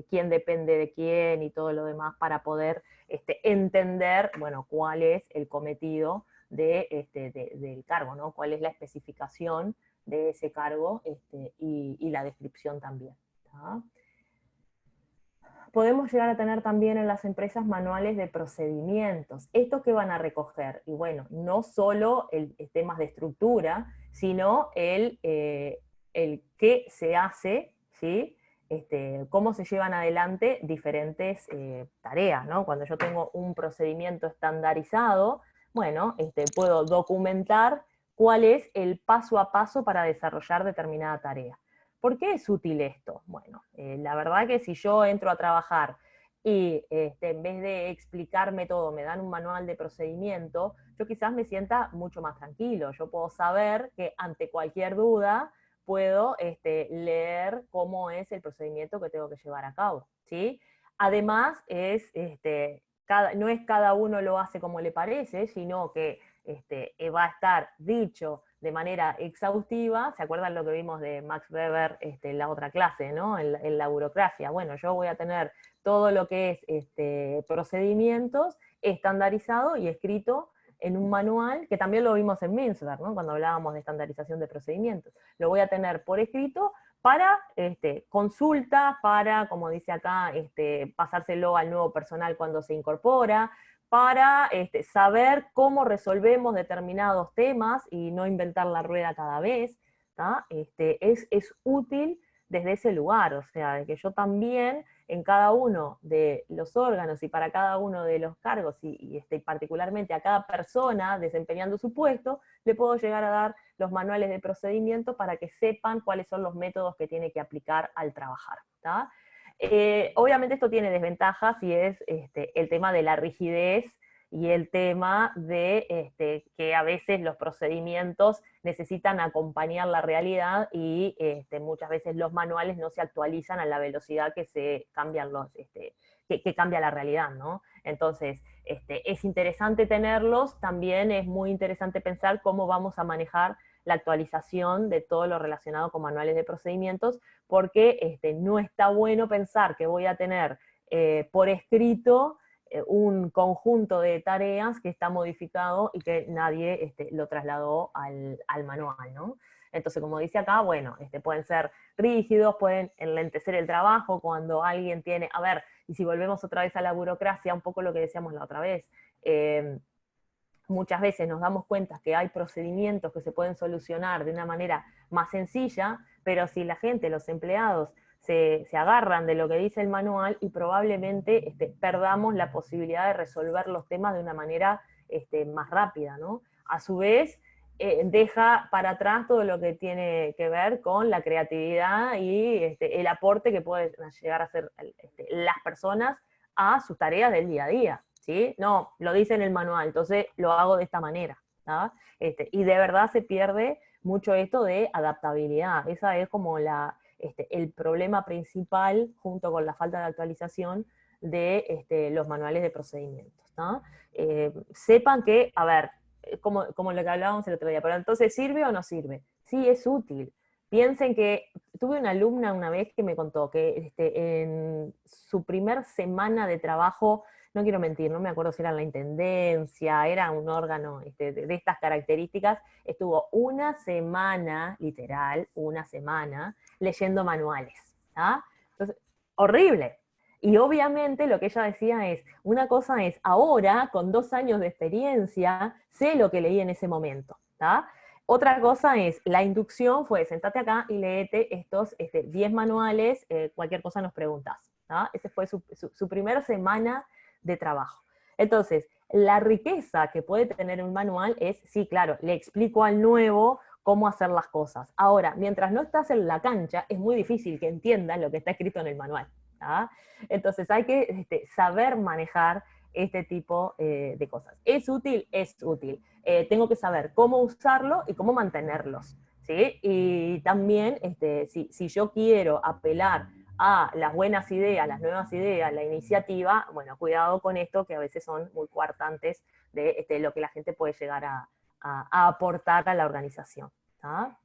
quién depende de quién y todo lo demás para poder entender, bueno, cuál es el cometido del cargo, ¿no? Cuál es la especificación de ese cargo y la descripción también. ¿Tá? Podemos llegar a tener también en las empresas manuales de procedimientos. ¿Estos qué van a recoger? Y bueno, no solo el temas de estructura, sino el qué se hace, ¿sí? Cómo se llevan adelante diferentes tareas, ¿no? Cuando yo tengo un procedimiento estandarizado, bueno, puedo documentar cuál es el paso a paso para desarrollar determinada tarea. ¿Por qué es útil esto? Bueno, la verdad que si yo entro a trabajar y en vez de explicarme todo, me dan un manual de procedimiento, yo quizás me sienta mucho más tranquilo. Yo puedo saber que ante cualquier duda puedo leer cómo es el procedimiento que tengo que llevar a cabo, ¿sí? Además, no es cada uno lo hace como le parece, sino que va a estar dicho de manera exhaustiva. ¿Se acuerdan lo que vimos de Max Weber en la otra clase, ¿no? En la burocracia? Bueno, yo voy a tener todo lo que es procedimientos estandarizado y escrito en un manual, que también lo vimos en Mintzberg, ¿no? Cuando hablábamos de estandarización de procedimientos. Lo voy a tener por escrito para consulta, para, como dice acá, pasárselo al nuevo personal cuando se incorpora, para saber cómo resolvemos determinados temas y no inventar la rueda cada vez. Es útil desde ese lugar, o sea, de que yo también en cada uno de los órganos y para cada uno de los cargos y particularmente a cada persona desempeñando su puesto, le puedo llegar a dar los manuales de procedimiento para que sepan cuáles son los métodos que tiene que aplicar al trabajar. Obviamente esto tiene desventajas y es el tema de la rigidez y el tema de que a veces los procedimientos necesitan acompañar la realidad y muchas veces los manuales no se actualizan a la velocidad que se cambian que cambia la realidad, ¿no? Entonces, es interesante tenerlos, también es muy interesante pensar cómo vamos a manejar la actualización de todo lo relacionado con manuales de procedimientos, porque no está bueno pensar que voy a tener por escrito un conjunto de tareas que está modificado y que nadie lo trasladó al manual, ¿no? Entonces, como dice acá, bueno, pueden ser rígidos, pueden enlentecer el trabajo cuando alguien tiene, a ver, y si volvemos otra vez a la burocracia, un poco lo que decíamos la otra vez, muchas veces nos damos cuenta que hay procedimientos que se pueden solucionar de una manera más sencilla, pero si la gente, los empleados, se agarran de lo que dice el manual y probablemente perdamos la posibilidad de resolver los temas de una manera más rápida, ¿no? A su vez, deja para atrás todo lo que tiene que ver con la creatividad y el aporte que pueden llegar a hacer las personas a sus tareas del día a día. ¿Sí? No, lo dice en el manual, entonces lo hago de esta manera. Y de verdad se pierde mucho esto de adaptabilidad. Esa es como el problema principal, junto con la falta de actualización de los manuales de procedimientos. Sepan que, a ver, como lo que hablábamos el otro día, pero entonces, ¿sirve o no sirve? Sí, es útil. Piensen que tuve una alumna una vez que me contó que en su primer semana de trabajo, no quiero mentir, no me acuerdo si era la intendencia, era un órgano de estas características, estuvo una semana, literal, una semana, leyendo manuales. Entonces, horrible. Y obviamente lo que ella decía es, una cosa es, ahora, con 2 años de experiencia, sé lo que leí en ese momento, ¿tá? Otra cosa es, la inducción fue, sentate acá y léete estos 10 manuales, cualquier cosa nos preguntas, ¿tá? Esa fue su primera semana de trabajo. Entonces, la riqueza que puede tener un manual es, sí, claro, le explico al nuevo cómo hacer las cosas. Ahora, mientras no estás en la cancha, es muy difícil que entiendas lo que está escrito en el manual, ¿tá? Entonces hay que saber manejar este tipo de cosas. ¿Es útil? Es útil. Tengo que saber cómo usarlo y cómo mantenerlos, ¿sí? Y también, si yo quiero apelar a las buenas ideas, las nuevas ideas, la iniciativa, bueno, cuidado con esto, que a veces son muy coartantes de lo que la gente puede llegar a aportar a la organización, ¿tá?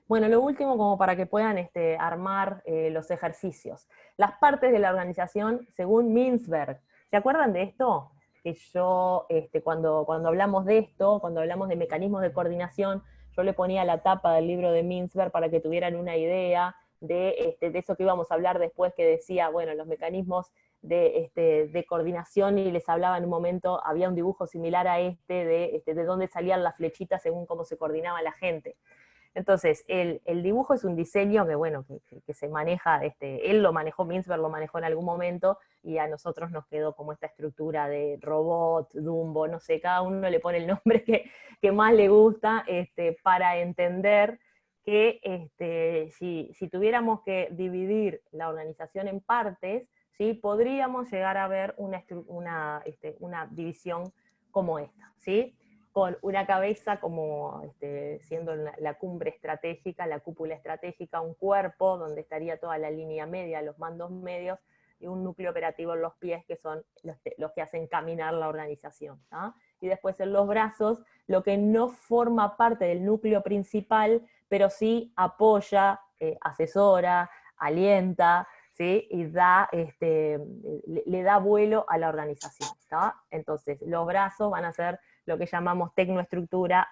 Bueno, lo último, como para que puedan armar los ejercicios. Las partes de la organización según Mintzberg. ¿Se acuerdan de esto? Que yo, cuando hablamos de esto, cuando hablamos de mecanismos de coordinación, yo le ponía la tapa del libro de Mintzberg para que tuvieran una idea de eso que íbamos a hablar después, que decía, bueno, los mecanismos de coordinación, y les hablaba en un momento, había un dibujo similar a de dónde salían las flechitas según cómo se coordinaba la gente. Entonces, el dibujo es un diseño que, bueno, que se maneja, él lo manejó, Mintzberg lo manejó en algún momento, y a nosotros nos quedó como esta estructura de robot, Dumbo, no sé, cada uno le pone el nombre que más le gusta, para entender que si tuviéramos que dividir la organización en partes, ¿sí? Podríamos llegar a ver una división como esta, ¿sí? Con una cabeza como siendo la cumbre estratégica, la cúpula estratégica, un cuerpo donde estaría toda la línea media, los mandos medios, y un núcleo operativo en los pies, que son los que hacen caminar la organización, ¿no? Y después en los brazos, lo que no forma parte del núcleo principal, pero sí apoya, asesora, alienta, ¿sí? Y le da vuelo a la organización, ¿tá? Entonces, los brazos van a ser lo que llamamos tecnoestructura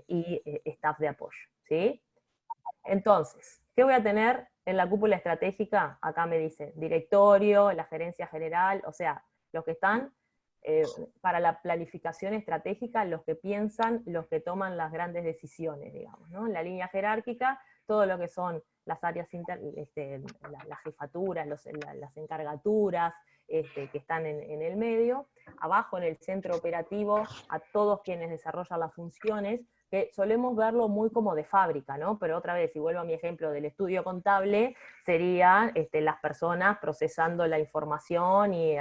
y staff de apoyo, ¿sí? Entonces, ¿qué voy a tener en la cúpula estratégica? Acá me dice directorio, la gerencia general, o sea, los que están para la planificación estratégica, los que piensan, los que toman las grandes decisiones, digamos, ¿no? En la línea jerárquica, todo lo que son las áreas las jefaturas, las encargaturas, que están en el medio. Abajo, en el centro operativo, a todos quienes desarrollan las funciones, que solemos verlo muy como de fábrica, ¿no? Pero otra vez, si vuelvo a mi ejemplo del estudio contable, serían las personas procesando la información y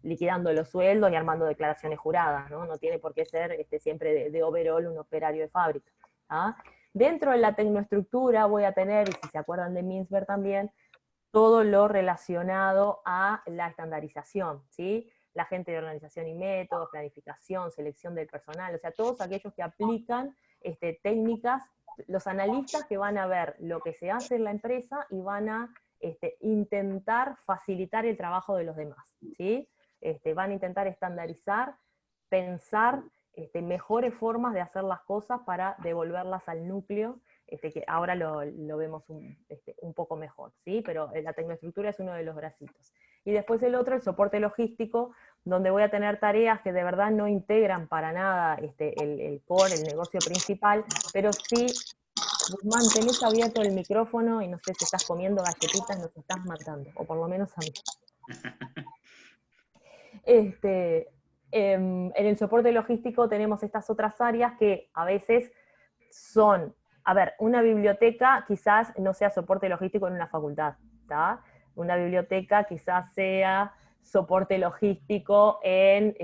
liquidando los sueldos y armando declaraciones juradas, ¿no? No tiene por qué ser siempre de overall un operario de fábrica, ¿ah? Dentro de la tecnoestructura voy a tener, y si se acuerdan de Mintzberg también, todo lo relacionado a la estandarización, ¿sí? La gente de organización y métodos, planificación, selección del personal, o sea, todos aquellos que aplican técnicas, los analistas que van a ver lo que se hace en la empresa y van a intentar facilitar el trabajo de los demás, ¿sí? Van a intentar estandarizar, pensar mejores formas de hacer las cosas para devolverlas al núcleo, que ahora lo vemos un poco mejor, ¿sí? Pero la tecnoestructura es uno de los bracitos. Y después el otro, el soporte logístico, donde voy a tener tareas que de verdad no integran para nada el core, el negocio principal, pero sí, Guzmán, tenés abierto el micrófono y no sé si estás comiendo galletitas, nos estás matando, o por lo menos a mí. En el soporte logístico tenemos estas otras áreas que a veces son, a ver, una biblioteca quizás no sea soporte logístico en una facultad, ¿tá? Una biblioteca quizás sea soporte logístico en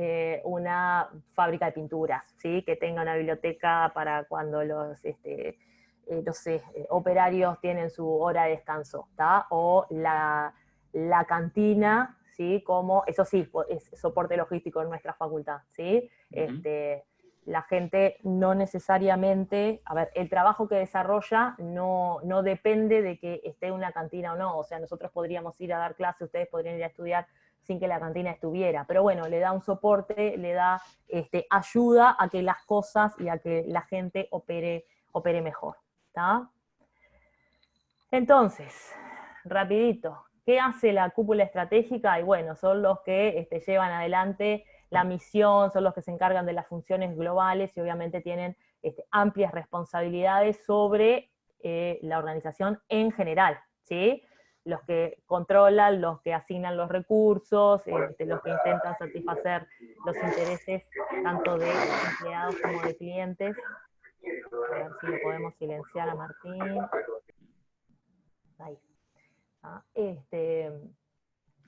una fábrica de pinturas, ¿sí? Que tenga una biblioteca para cuando los, no sé, operarios tienen su hora de descanso, ¿tá? O la cantina, ¿sí? Como, eso sí, es soporte logístico en nuestra facultad, ¿sí? La gente no necesariamente, a ver, el trabajo que desarrolla no depende de que esté en una cantina o no, o sea, nosotros podríamos ir a dar clase, ustedes podrían ir a estudiar sin que la cantina estuviera, pero bueno, le da un soporte, le da ayuda a que las cosas y a que la gente opere mejor, ¿está? Entonces, rapidito, ¿Qué hace la cúpula estratégica? Y bueno, son los que llevan adelante la misión, son los que se encargan de las funciones globales y obviamente tienen amplias responsabilidades sobre la organización en general, ¿sí? Los que controlan, los que asignan los recursos, los que intentan satisfacer los intereses tanto de empleados como de clientes. A ver si lo podemos silenciar a Martín. Ahí. ¿Ah?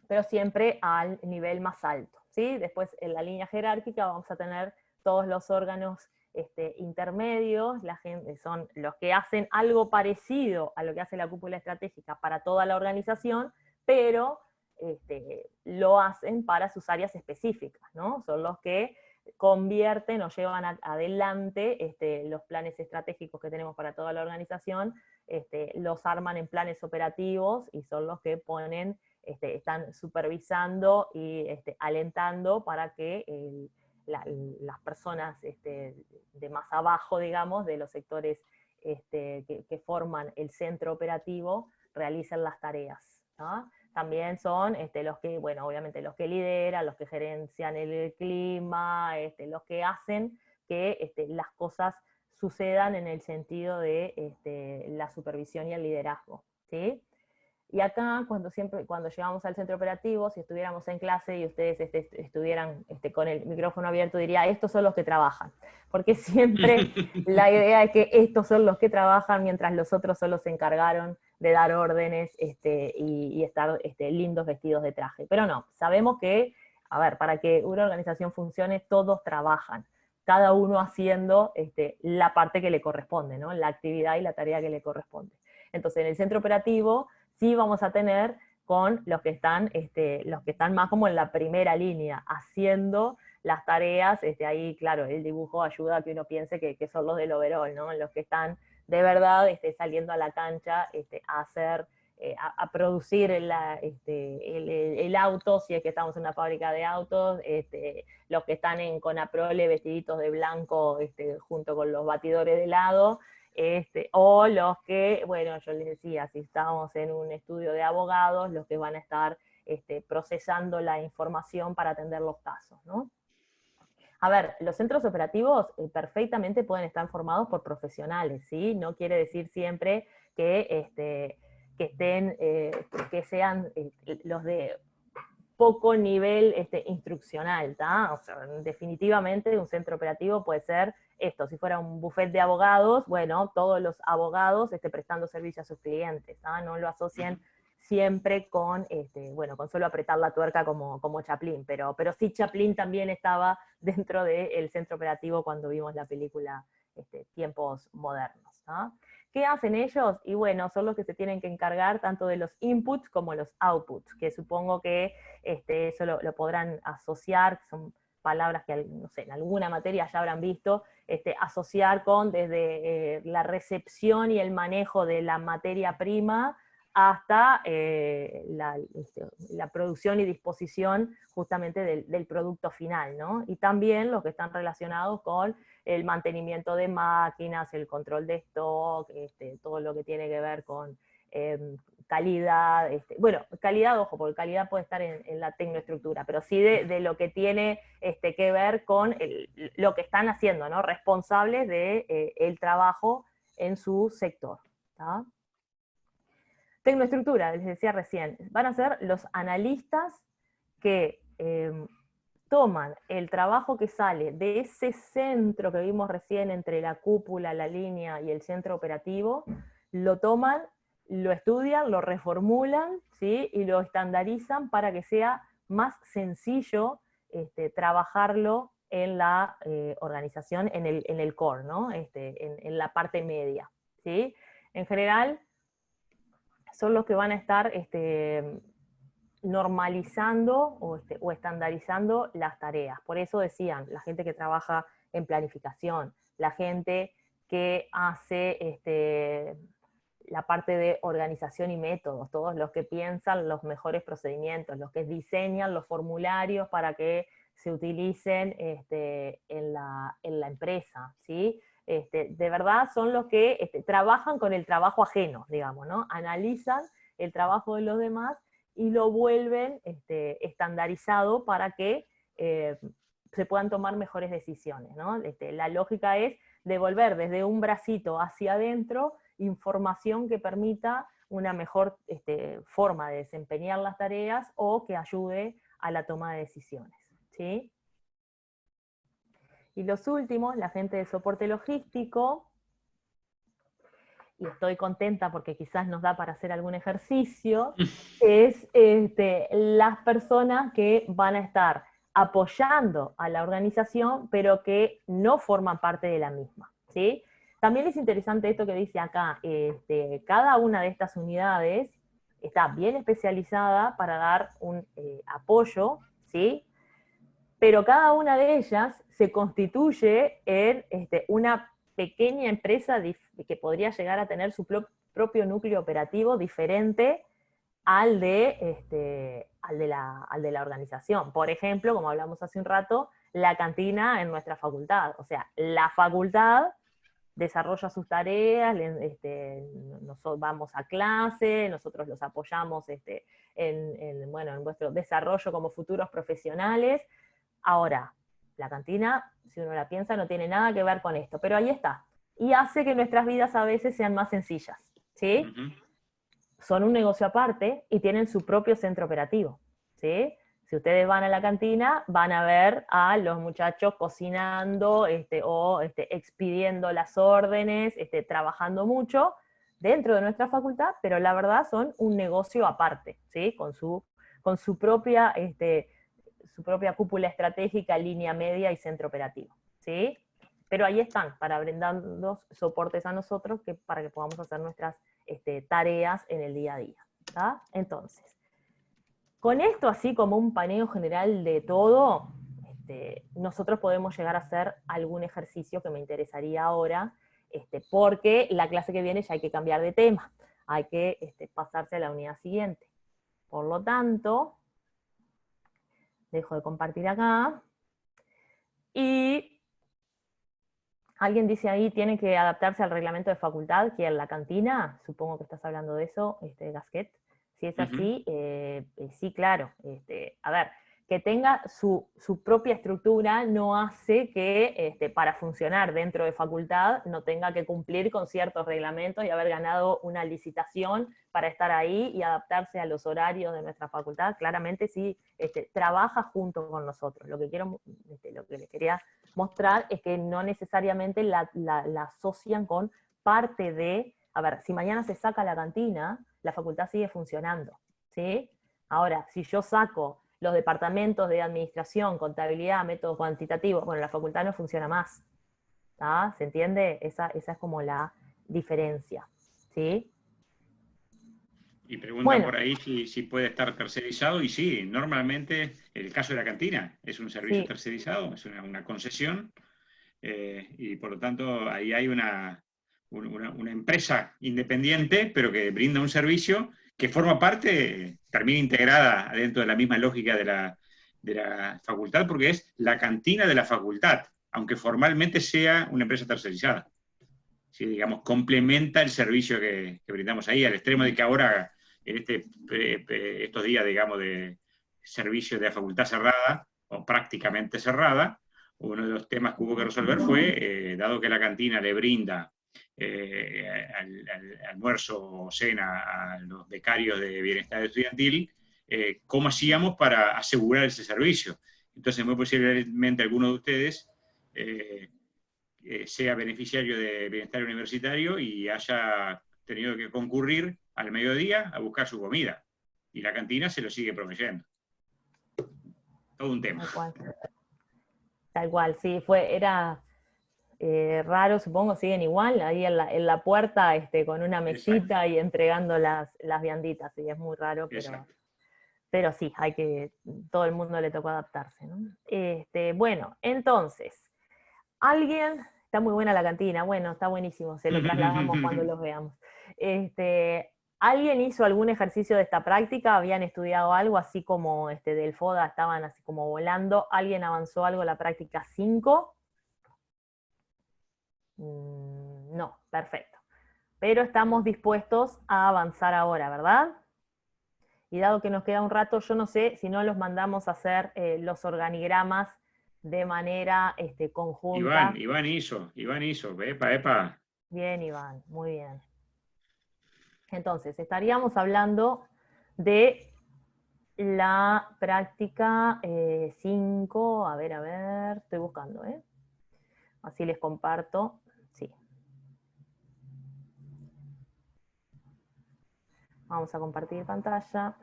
Pero siempre al nivel más alto, ¿sí? Después en la línea jerárquica vamos a tener todos los órganos intermedios, la gente, son los que hacen algo parecido a lo que hace la cúpula estratégica para toda la organización, pero lo hacen para sus áreas específicas, ¿no? Son los que convierten o llevan adelante los planes estratégicos que tenemos para toda la organización, los arman en planes operativos y son los que ponen, están supervisando y alentando para que las personas de más abajo, digamos, de los sectores que forman el centro operativo, realicen las tareas, ¿no? También son los que, bueno, obviamente los que lideran, los que gerencian el clima, los que hacen que las cosas sucedan en el sentido de la supervisión y el liderazgo, ¿sí? Y acá, cuando llegamos al centro operativo, si estuviéramos en clase y ustedes estuvieran con el micrófono abierto, diría, estos son los que trabajan. Porque siempre la idea es que estos son los que trabajan, mientras los otros solo se encargaron de dar órdenes y estar lindos vestidos de traje. Pero no, sabemos que, a ver, para que una organización funcione, todos trabajan, cada uno haciendo la parte que le corresponde, ¿no? La actividad y la tarea que le corresponde. Entonces, en el centro operativo sí vamos a tener con los que están más como en la primera línea, haciendo las tareas, ahí claro, el dibujo ayuda a que uno piense que son los del overall, ¿no? Los que están de verdad saliendo a la cancha a hacer, a producir el auto, si es que estamos en una fábrica de autos, los que están en Conaprole vestiditos de blanco junto con los batidores de helado, o los que, bueno, yo les decía, si estamos en un estudio de abogados, los que van a estar procesando la información para atender los casos, ¿no? A ver, los centros operativos perfectamente pueden estar formados por profesionales, ¿sí? No quiere decir siempre que, que sean los de poco nivel instruccional, ¿tá? O sea, definitivamente un centro operativo puede ser esto, si fuera un buffet de abogados, bueno, todos los abogados prestando servicio a sus clientes, ¿tá? No lo asocien siempre con, bueno, con solo apretar la tuerca como Chaplin, pero sí Chaplin también estaba dentro del centro operativo cuando vimos la película Tiempos Modernos, ¿no? ¿Qué hacen ellos? Y bueno, son los que se tienen que encargar tanto de los inputs como los outputs, que supongo que eso lo podrán asociar, son palabras que, no sé, en alguna materia ya habrán visto, asociar con desde la recepción y el manejo de la materia prima hasta la producción y disposición justamente del producto final, ¿no? Y también los que están relacionados con el mantenimiento de máquinas, el control de stock, todo lo que tiene que ver con calidad, bueno, calidad, ojo, porque calidad puede estar en la tecnoestructura, pero sí de lo que tiene que ver con lo que están haciendo, ¿no? Responsables de el trabajo en su sector, ¿tá? Tecnoestructura, les decía recién, van a ser los analistas que toman el trabajo que sale de ese centro que vimos recién entre la cúpula, la línea y el centro operativo, lo toman, lo estudian, lo reformulan, ¿sí? Y lo estandarizan para que sea más sencillo trabajarlo en la organización, en el core, ¿no? En la parte media, ¿sí? En general, son los que van a estar normalizando o estandarizando las tareas. Por eso decían, la gente que trabaja en planificación, la gente que hace la parte de organización y métodos, todos los que piensan los mejores procedimientos, los que diseñan los formularios para que se utilicen en la empresa, ¿sí? De verdad son los que trabajan con el trabajo ajeno, digamos, ¿no? Analizan el trabajo de los demás y lo vuelven estandarizado para que se puedan tomar mejores decisiones, ¿no? La lógica es devolver desde un bracito hacia adentro información que permita una mejor forma de desempeñar las tareas o que ayude a la toma de decisiones, ¿sí? Y los últimos, la gente de soporte logístico, y estoy contenta porque quizás nos da para hacer algún ejercicio, es las personas que van a estar apoyando a la organización, pero que no forman parte de la misma, ¿sí? También es interesante esto que dice acá, cada una de estas unidades está bien especializada para dar un apoyo, ¿sí? Pero cada una de ellas se constituye en una pequeña empresa que podría llegar a tener su propio núcleo operativo diferente al de la organización. Por ejemplo, como hablamos hace un rato, la cantina en nuestra facultad. O sea, la facultad desarrolla sus tareas, nosotros vamos a clase, nosotros los apoyamos en vuestro desarrollo como futuros profesionales. Ahora, la cantina, si uno la piensa, no tiene nada que ver con esto, pero ahí está. Y hace que nuestras vidas a veces sean más sencillas, ¿sí? Son un negocio aparte y tienen su propio centro operativo, ¿sí? Si ustedes van a la cantina, van a ver a los muchachos cocinando o expidiendo las órdenes, trabajando mucho dentro de nuestra facultad, pero la verdad son un negocio aparte, ¿sí? Con su propia cúpula estratégica, línea media y centro operativo, ¿sí? Pero ahí están, para brindarnos soportes a nosotros para que podamos hacer nuestras tareas en el día a día, ¿tá? Entonces, con esto así como un paneo general de todo, nosotros podemos llegar a hacer algún ejercicio que me interesaría ahora, porque la clase que viene ya hay que cambiar de tema, hay que pasarse a la unidad siguiente. Por lo tanto, dejo de compartir acá, y alguien dice ahí, tiene que adaptarse al reglamento de facultad, que en la cantina, supongo que estás hablando de eso, Gasquet. Si es así, sí, claro. A ver, que tenga su propia estructura no hace que para funcionar dentro de facultad no tenga que cumplir con ciertos reglamentos y haber ganado una licitación para estar ahí y adaptarse a los horarios de nuestra facultad. Claramente sí, trabaja junto con nosotros. Lo que les quería mostrar es que no necesariamente la asocian con parte de, a ver, si mañana se saca la cantina, la facultad sigue funcionando, ¿sí? Ahora, si yo saco los departamentos de administración, contabilidad, métodos cuantitativos, bueno, la facultad no funciona más, ¿tá? ¿Se entiende? Esa es como la diferencia, ¿sí? Y preguntan Bueno, por ahí si puede estar tercerizado, y sí, normalmente el caso de la cantina es un servicio sí, tercerizado, es una concesión, y por lo tanto ahí hay una empresa independiente, pero que brinda un servicio que forma parte, termina integrada dentro de la misma lógica de la facultad, porque es la cantina de la facultad, aunque formalmente sea una empresa tercerizada. Sí, digamos, complementa el servicio que brindamos ahí, al extremo de que ahora, en estos días, digamos, de servicio de la facultad cerrada, o prácticamente cerrada, uno de los temas que hubo que resolver fue, dado que la cantina le brinda al almuerzo o cena a los becarios de bienestar estudiantil, ¿cómo hacíamos para asegurar ese servicio? Entonces, muy posiblemente alguno de ustedes sea beneficiario de bienestar universitario y haya tenido que concurrir al mediodía a buscar su comida. Y la cantina se lo sigue proveyendo. Todo un tema. tal cual, sí, era raro, supongo, siguen igual, ahí en la puerta con una Exacto. mesita y entregando las vianditas, y es muy raro, Exacto. pero sí, todo el mundo le tocó adaptarse, ¿no? Bueno, entonces, está muy buena la cantina, bueno, está buenísimo, se lo trasladamos cuando los veamos. ¿Alguien hizo algún ejercicio de esta práctica? ¿Habían estudiado algo así como del FODA, estaban así como volando? ¿Alguien avanzó algo en la práctica 5? No, perfecto. Pero estamos dispuestos a avanzar ahora, ¿verdad? Y dado que nos queda un rato, yo no sé si no los mandamos a hacer los organigramas de manera conjunta. Iván hizo, epa, epa. Bien, Iván, muy bien. Entonces, estaríamos hablando de la práctica 5, a ver, estoy buscando, así les comparto, sí. Vamos a compartir pantalla.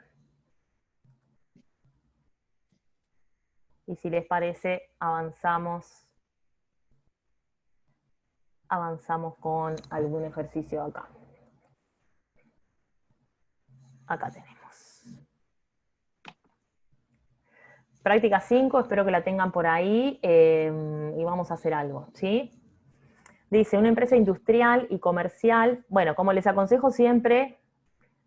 Y si les parece, avanzamos con algún ejercicio acá. Acá tenemos. Práctica 5, espero que la tengan por ahí, y vamos a hacer algo, ¿sí? Dice, una empresa industrial y comercial, bueno, como les aconsejo siempre,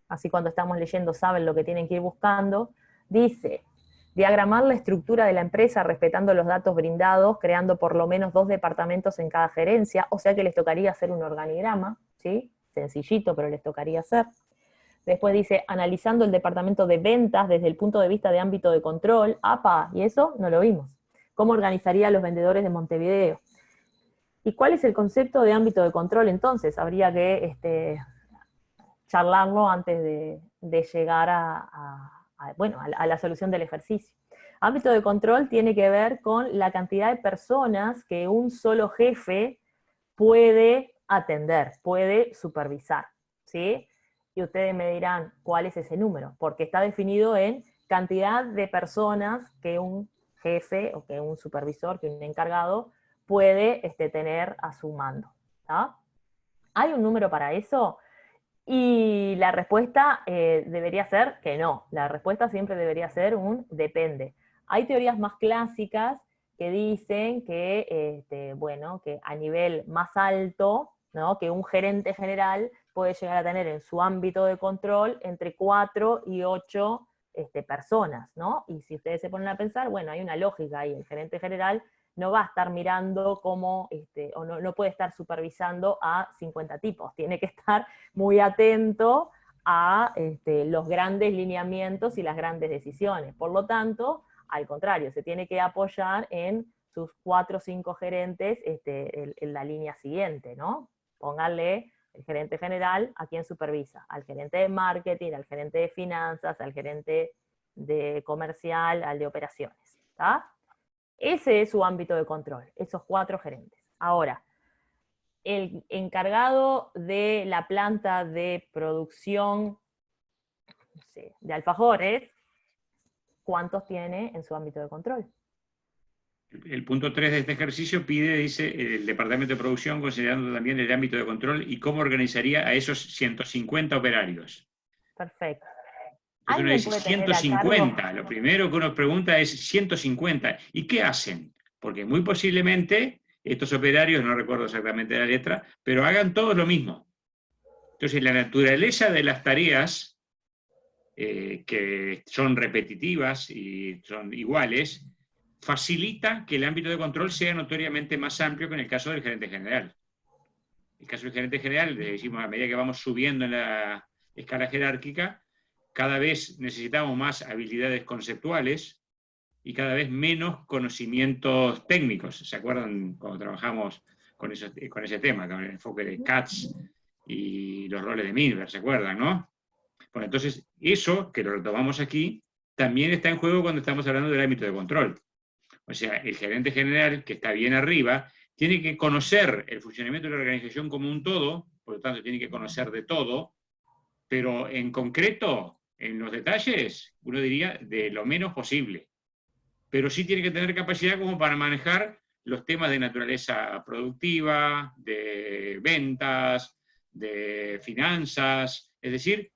así cuando estamos leyendo saben lo que tienen que ir buscando, dice, diagramar la estructura de la empresa respetando los datos brindados, creando por lo menos 2 departamentos en cada gerencia, o sea que les tocaría hacer un organigrama, ¿sí? Sencillito, pero les tocaría hacer. Después dice, analizando el departamento de ventas desde el punto de vista de ámbito de control. ¡Apa! Y eso no lo vimos. ¿Cómo organizaría a los vendedores de Montevideo? ¿Y cuál es el concepto de ámbito de control entonces? Habría que charlarlo antes de llegar a la solución del ejercicio. Ámbito de control tiene que ver con la cantidad de personas que un solo jefe puede atender, puede supervisar, ¿sí? Y ustedes me dirán, ¿cuál es ese número? Porque está definido en cantidad de personas que un jefe, o que un supervisor, que un encargado, puede tener a su mando, ¿tá? ¿Hay un número para eso? Y la respuesta debería ser que no. La respuesta siempre debería ser un depende. Hay teorías más clásicas que dicen que, que a nivel más alto, ¿no? Que un gerente general puede llegar a tener en su ámbito de control entre 4 y 8 personas, ¿no? Y si ustedes se ponen a pensar, bueno, hay una lógica ahí. El gerente general no va a estar mirando cómo, o no puede estar supervisando a 50 tipos. Tiene que estar muy atento a los grandes lineamientos y las grandes decisiones. Por lo tanto, al contrario, se tiene que apoyar en sus 4 o 5 gerentes en la línea siguiente, ¿no? Pónganle el gerente general a quien supervisa, al gerente de marketing, al gerente de finanzas, al gerente de comercial, al de operaciones, ¿está? Ese es su ámbito de control, esos 4 gerentes. Ahora, el encargado de la planta de producción, no sé, de alfajores, ¿cuántos tiene en su ámbito de control? El punto 3 de este ejercicio dice, el departamento de producción, considerando también el ámbito de control y cómo organizaría a esos 150 operarios. Perfecto. Entonces uno dice 150, lo primero que uno pregunta es 150, ¿y qué hacen? Porque muy posiblemente estos operarios, no recuerdo exactamente la letra, pero hagan todos lo mismo. Entonces la naturaleza de las tareas, que son repetitivas y son iguales, facilita que el ámbito de control sea notoriamente más amplio que en el caso del gerente general. En el caso del gerente general, decimos, a medida que vamos subiendo en la escala jerárquica, cada vez necesitamos más habilidades conceptuales y cada vez menos conocimientos técnicos. ¿Se acuerdan cuando trabajamos con ese tema, con el enfoque de Katz y los roles de Milberg? ¿Se acuerdan, no? Bueno, entonces, eso, que lo retomamos aquí, también está en juego cuando estamos hablando del ámbito de control. O sea, el gerente general, que está bien arriba, tiene que conocer el funcionamiento de la organización como un todo, por lo tanto tiene que conocer de todo, pero en concreto, en los detalles, uno diría de lo menos posible. Pero sí tiene que tener capacidad como para manejar los temas de naturaleza productiva, de ventas, de finanzas, es decir,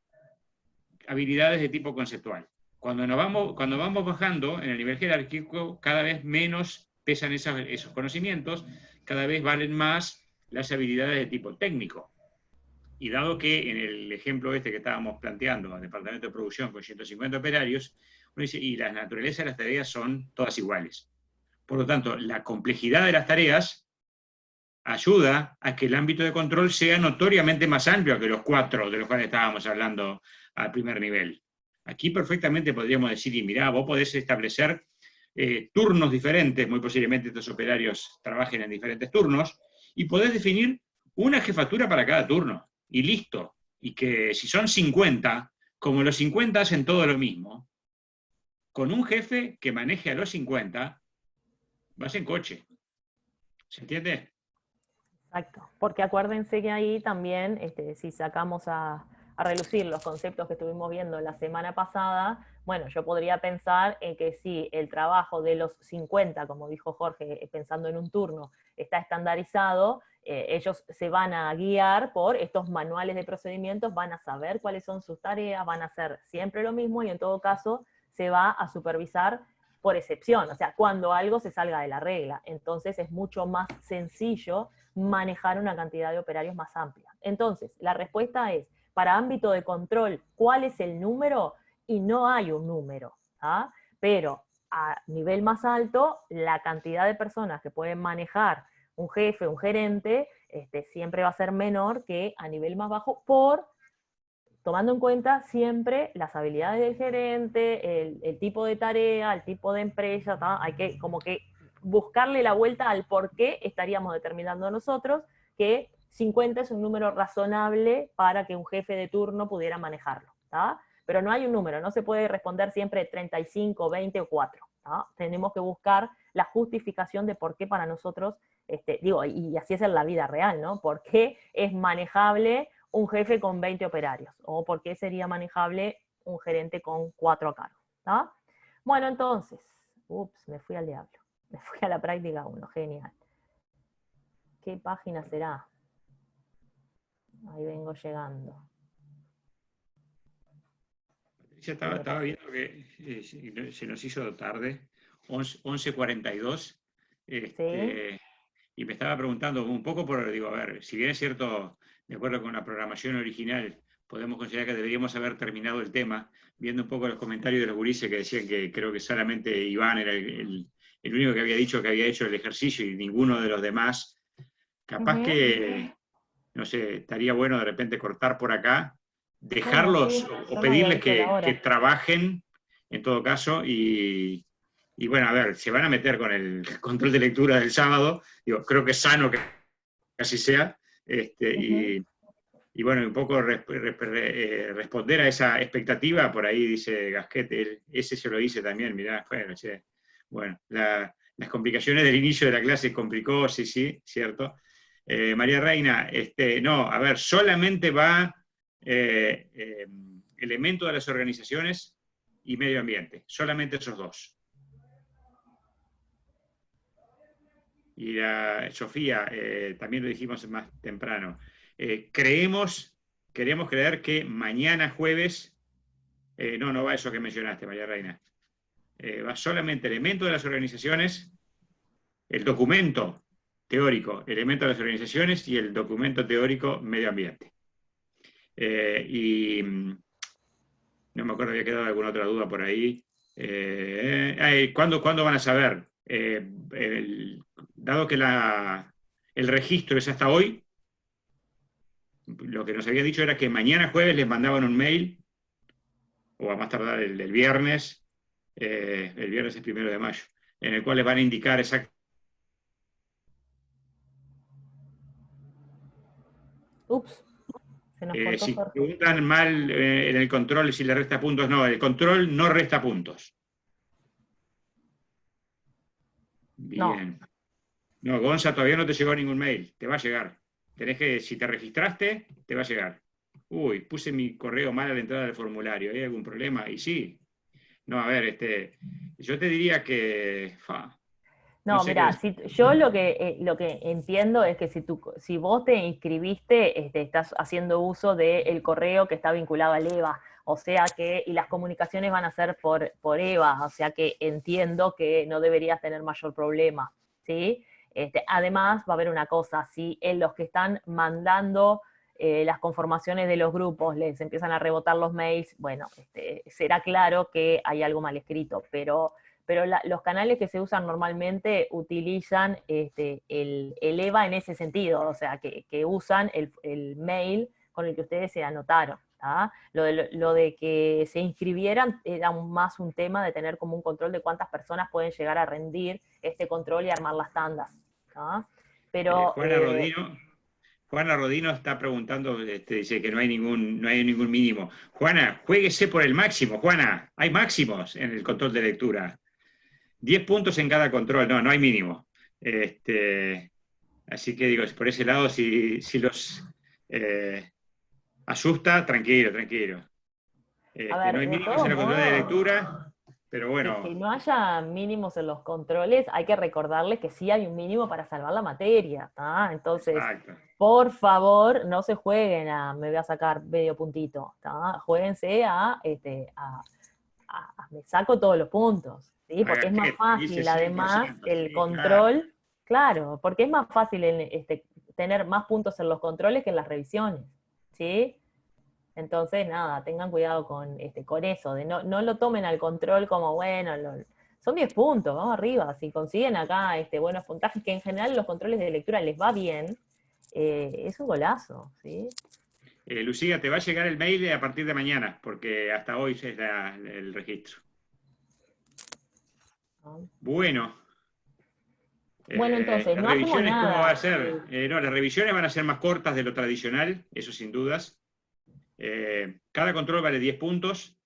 habilidades de tipo conceptual. Cuando vamos bajando en el nivel jerárquico, cada vez menos pesan esos conocimientos, cada vez valen más las habilidades de tipo técnico. Y dado que en el ejemplo que estábamos planteando, al departamento de producción con 150 operarios, uno dice, y las naturalezas de las tareas son todas iguales. Por lo tanto, la complejidad de las tareas ayuda a que el ámbito de control sea notoriamente más amplio que los 4 de los cuales estábamos hablando al primer nivel. Aquí perfectamente podríamos decir, y mirá, vos podés establecer turnos diferentes, muy posiblemente estos operarios trabajen en diferentes turnos, y podés definir una jefatura para cada turno, y listo. Y que si son 50, como los 50 hacen todo lo mismo, con un jefe que maneje a los 50, vas en coche. ¿Se entiende? Exacto, porque acuérdense que ahí también, si sacamos a relucir los conceptos que estuvimos viendo la semana pasada, bueno, yo podría pensar en que si el trabajo de los 50, como dijo Jorge, pensando en un turno, está estandarizado, ellos se van a guiar por estos manuales de procedimientos, van a saber cuáles son sus tareas, van a hacer siempre lo mismo y en todo caso se va a supervisar por excepción, o sea, cuando algo se salga de la regla. Entonces es mucho más sencillo manejar una cantidad de operarios más amplia. Entonces, la respuesta es, para ámbito de control, ¿cuál es el número? Y no hay un número, ¿ah? Pero a nivel más alto, la cantidad de personas que pueden manejar un jefe, un gerente, siempre va a ser menor que a nivel más bajo, tomando en cuenta siempre las habilidades del gerente, el tipo de tarea, el tipo de empresa, ¿tá? Hay que como que buscarle la vuelta al por qué estaríamos determinando nosotros que 50 es un número razonable para que un jefe de turno pudiera manejarlo, ¿tá? Pero no hay un número, no se puede responder siempre 35, 20 o 4, ¿tá? Tenemos que buscar la justificación de por qué para nosotros, y así es en la vida real, ¿no? ¿Por qué es manejable un jefe con 20 operarios? ¿O por qué sería manejable un gerente con 4 a cargo? ¿Tá? Bueno, entonces, me fui al diablo. Me fui a la práctica 1, genial. ¿Qué página será? Ahí vengo llegando. Patricia, estaba viendo que se nos hizo tarde, 11:42, ¿Sí? y me estaba preguntando un poco digo, a ver, si bien es cierto, de acuerdo con la programación original, podemos considerar que deberíamos haber terminado el tema, viendo un poco los comentarios de los gurises que decían que creo que solamente Iván era el único que había dicho que había hecho el ejercicio y ninguno de los demás, capaz que, no sé, estaría bueno de repente cortar por acá, Bueno, sí, dejarlos o yo no había pedirles visto la que hora. trabajen en todo caso y bueno, a ver, se van a meter con el control de lectura del sábado, digo, creo que es sano que así sea, Ujú. y bueno, un poco responder a esa expectativa, por ahí dice Gasquet, ese se lo dice también, mirá, bueno, las complicaciones del inicio de la clase complicó, sí, sí, cierto. María Reina, no, a ver, solamente va elemento de las organizaciones y medio ambiente, solamente esos dos. Y Sofía, también lo dijimos más temprano, queremos creer que mañana jueves, no va eso que mencionaste, María Reina, va solamente elemento de las organizaciones, el documento teórico, elemento de las organizaciones y el documento teórico medio ambiente. Y no me acuerdo, había quedado alguna otra duda por ahí. ¿Cuándo van a saber? Dado que el registro es hasta hoy, lo que nos había dicho era que mañana jueves les mandaban un mail, o a más tardar el viernes es 1 de mayo, en el cual les van a indicar exactamente. Ups, se nos cortó Si Jorge. preguntan mal en el control si le resta puntos, no, el control no resta puntos. No, Bien. No, Gonza, todavía no te llegó ningún mail. Te va a llegar. Si te registraste, te va a llegar. Uy, puse mi correo mal a la entrada del formulario. ¿Hay algún problema? Y sí. No, a ver, yo te diría que, no no, sé qué mira, decir. si, yo lo que entiendo es que si vos te inscribiste, estás haciendo uso del correo que está vinculado al EVA, o sea que, y las comunicaciones van a ser por EVA, o sea que entiendo que no deberías tener mayor problema, ¿sí? Además, va a haber una cosa, si en los que están mandando las conformaciones de los grupos les empiezan a rebotar los mails, bueno, será claro que hay algo mal escrito, pero los canales que se usan normalmente utilizan el EVA en ese sentido, o sea, que usan el mail con el que ustedes se anotaron. ¿tá? Lo de que se inscribieran era más un tema de tener como un control de cuántas personas pueden llegar a rendir este control y armar las tandas, ¿tá? Pero Juana Rodino está preguntando, dice que no hay ningún mínimo. Juana, juéguese por el máximo, Juana. Hay máximos en el control de lectura. 10 puntos en cada control, no hay mínimo. Así que digo, por ese lado, si los asusta, tranquilo. a ver, No hay de mínimos en todos el control de modos, lectura, pero que bueno, no haya mínimos en los controles, hay que recordarles que sí hay un mínimo para salvar la materia, ¿tá? Entonces, exacto. por favor, no se jueguen a me voy a sacar medio puntito, ¿tá? Jueguense me saco todos los puntos, ¿sí? Porque es más Haga dice fácil, además, 100%, el sí, claro. control, claro, porque es más fácil tener más puntos en los controles que en las revisiones, ¿sí? Entonces, nada, tengan cuidado con eso, de no lo tomen al control como, bueno, son 10 puntos, vamos arriba, si consiguen acá buenos puntajes, que en general los controles de lectura les va bien, es un golazo, ¿sí? Lucía, te va a llegar el mail a partir de mañana, porque hasta hoy es el registro. Bueno, Bueno, entonces, las no hacemos revisiones, ¿cómo va a nada. ser? No, las revisiones van a ser más cortas de lo tradicional, eso sin dudas. Cada control vale 10 puntos.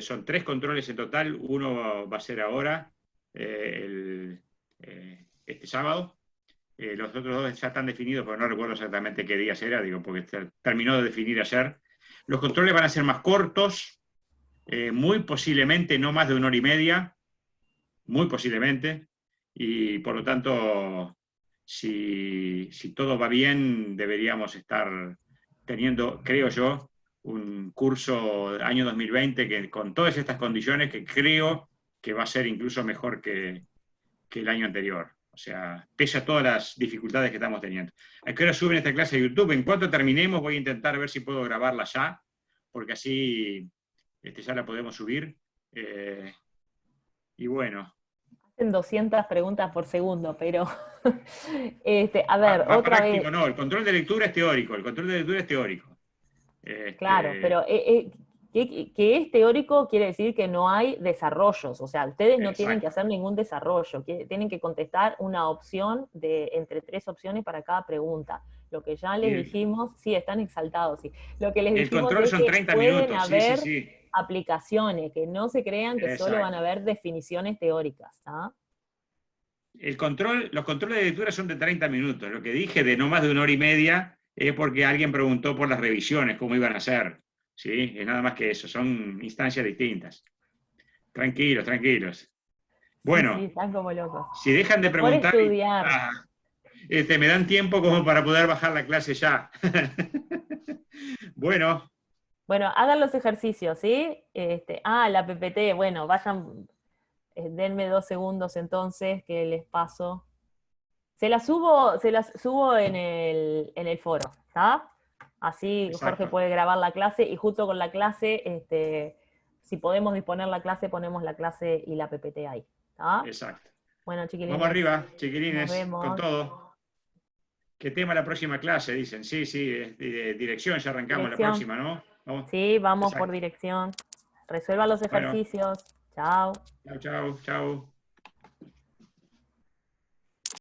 Son 3 controles en total. Uno va a ser ahora, este sábado. Los otros 2 ya están definidos, pero no recuerdo exactamente qué días era, digo, porque terminó de definir ayer. Los controles van a ser más cortos, muy posiblemente no más de 1 hora y media, muy posiblemente, y por lo tanto, si todo va bien, deberíamos estar teniendo, creo yo, un curso año 2020 que con todas estas condiciones que creo que va a ser incluso mejor que el año anterior. O sea, pese a todas las dificultades que estamos teniendo. ¿A qué hora suben esta clase a YouTube? En cuanto terminemos voy a intentar ver si puedo grabarla ya, porque así ya la podemos subir. Y bueno. Hacen 200 preguntas por segundo, pero, a ver, Más otra vez, práctico, no. El control de lectura es teórico. El control de lectura es teórico. claro, Este, pero que es teórico quiere decir que no hay desarrollos, o sea, ustedes no tienen que exacto. hacer ningún desarrollo, tienen que contestar una opción entre 3 opciones para cada pregunta. Lo que ya Y les dijimos, sí, están exaltados, sí. Lo que les el dijimos control es son que 30 pueden minutos. Sí, sí, haber sí. aplicaciones, que no se crean que solo van a Exacto. haber definiciones teóricas, ¿ah? Los controles de lectura son de 30 minutos. Lo que dije de no más de 1 hora y media es porque alguien preguntó por las revisiones, cómo iban a ser. ¿Sí? Es nada más que eso. Son instancias distintas. Tranquilos. Sí, sí, Bueno, están como locos. si dejan de Por preguntar, estudiar. me dan tiempo como para poder bajar la clase ya. Bueno, Bueno, hagan los ejercicios, ¿sí? La PPT, bueno, vayan, denme 2 segundos entonces que les paso. Se las subo en el foro, ¿está? Así Jorge exacto. puede grabar la clase y junto con la clase, si podemos disponer la clase, ponemos la clase y la PPT ahí, ¿está? Exacto. Bueno, Vamos chiquilines, arriba, nos chiquilines, con vemos. todo. ¿Qué tema la próxima clase? Dicen. Sí, dirección, ya arrancamos la Dirección. próxima, ¿no? ¿No? Sí, vamos por Exacto. dirección. Resuelvan los Bueno, ejercicios. Chao. chau.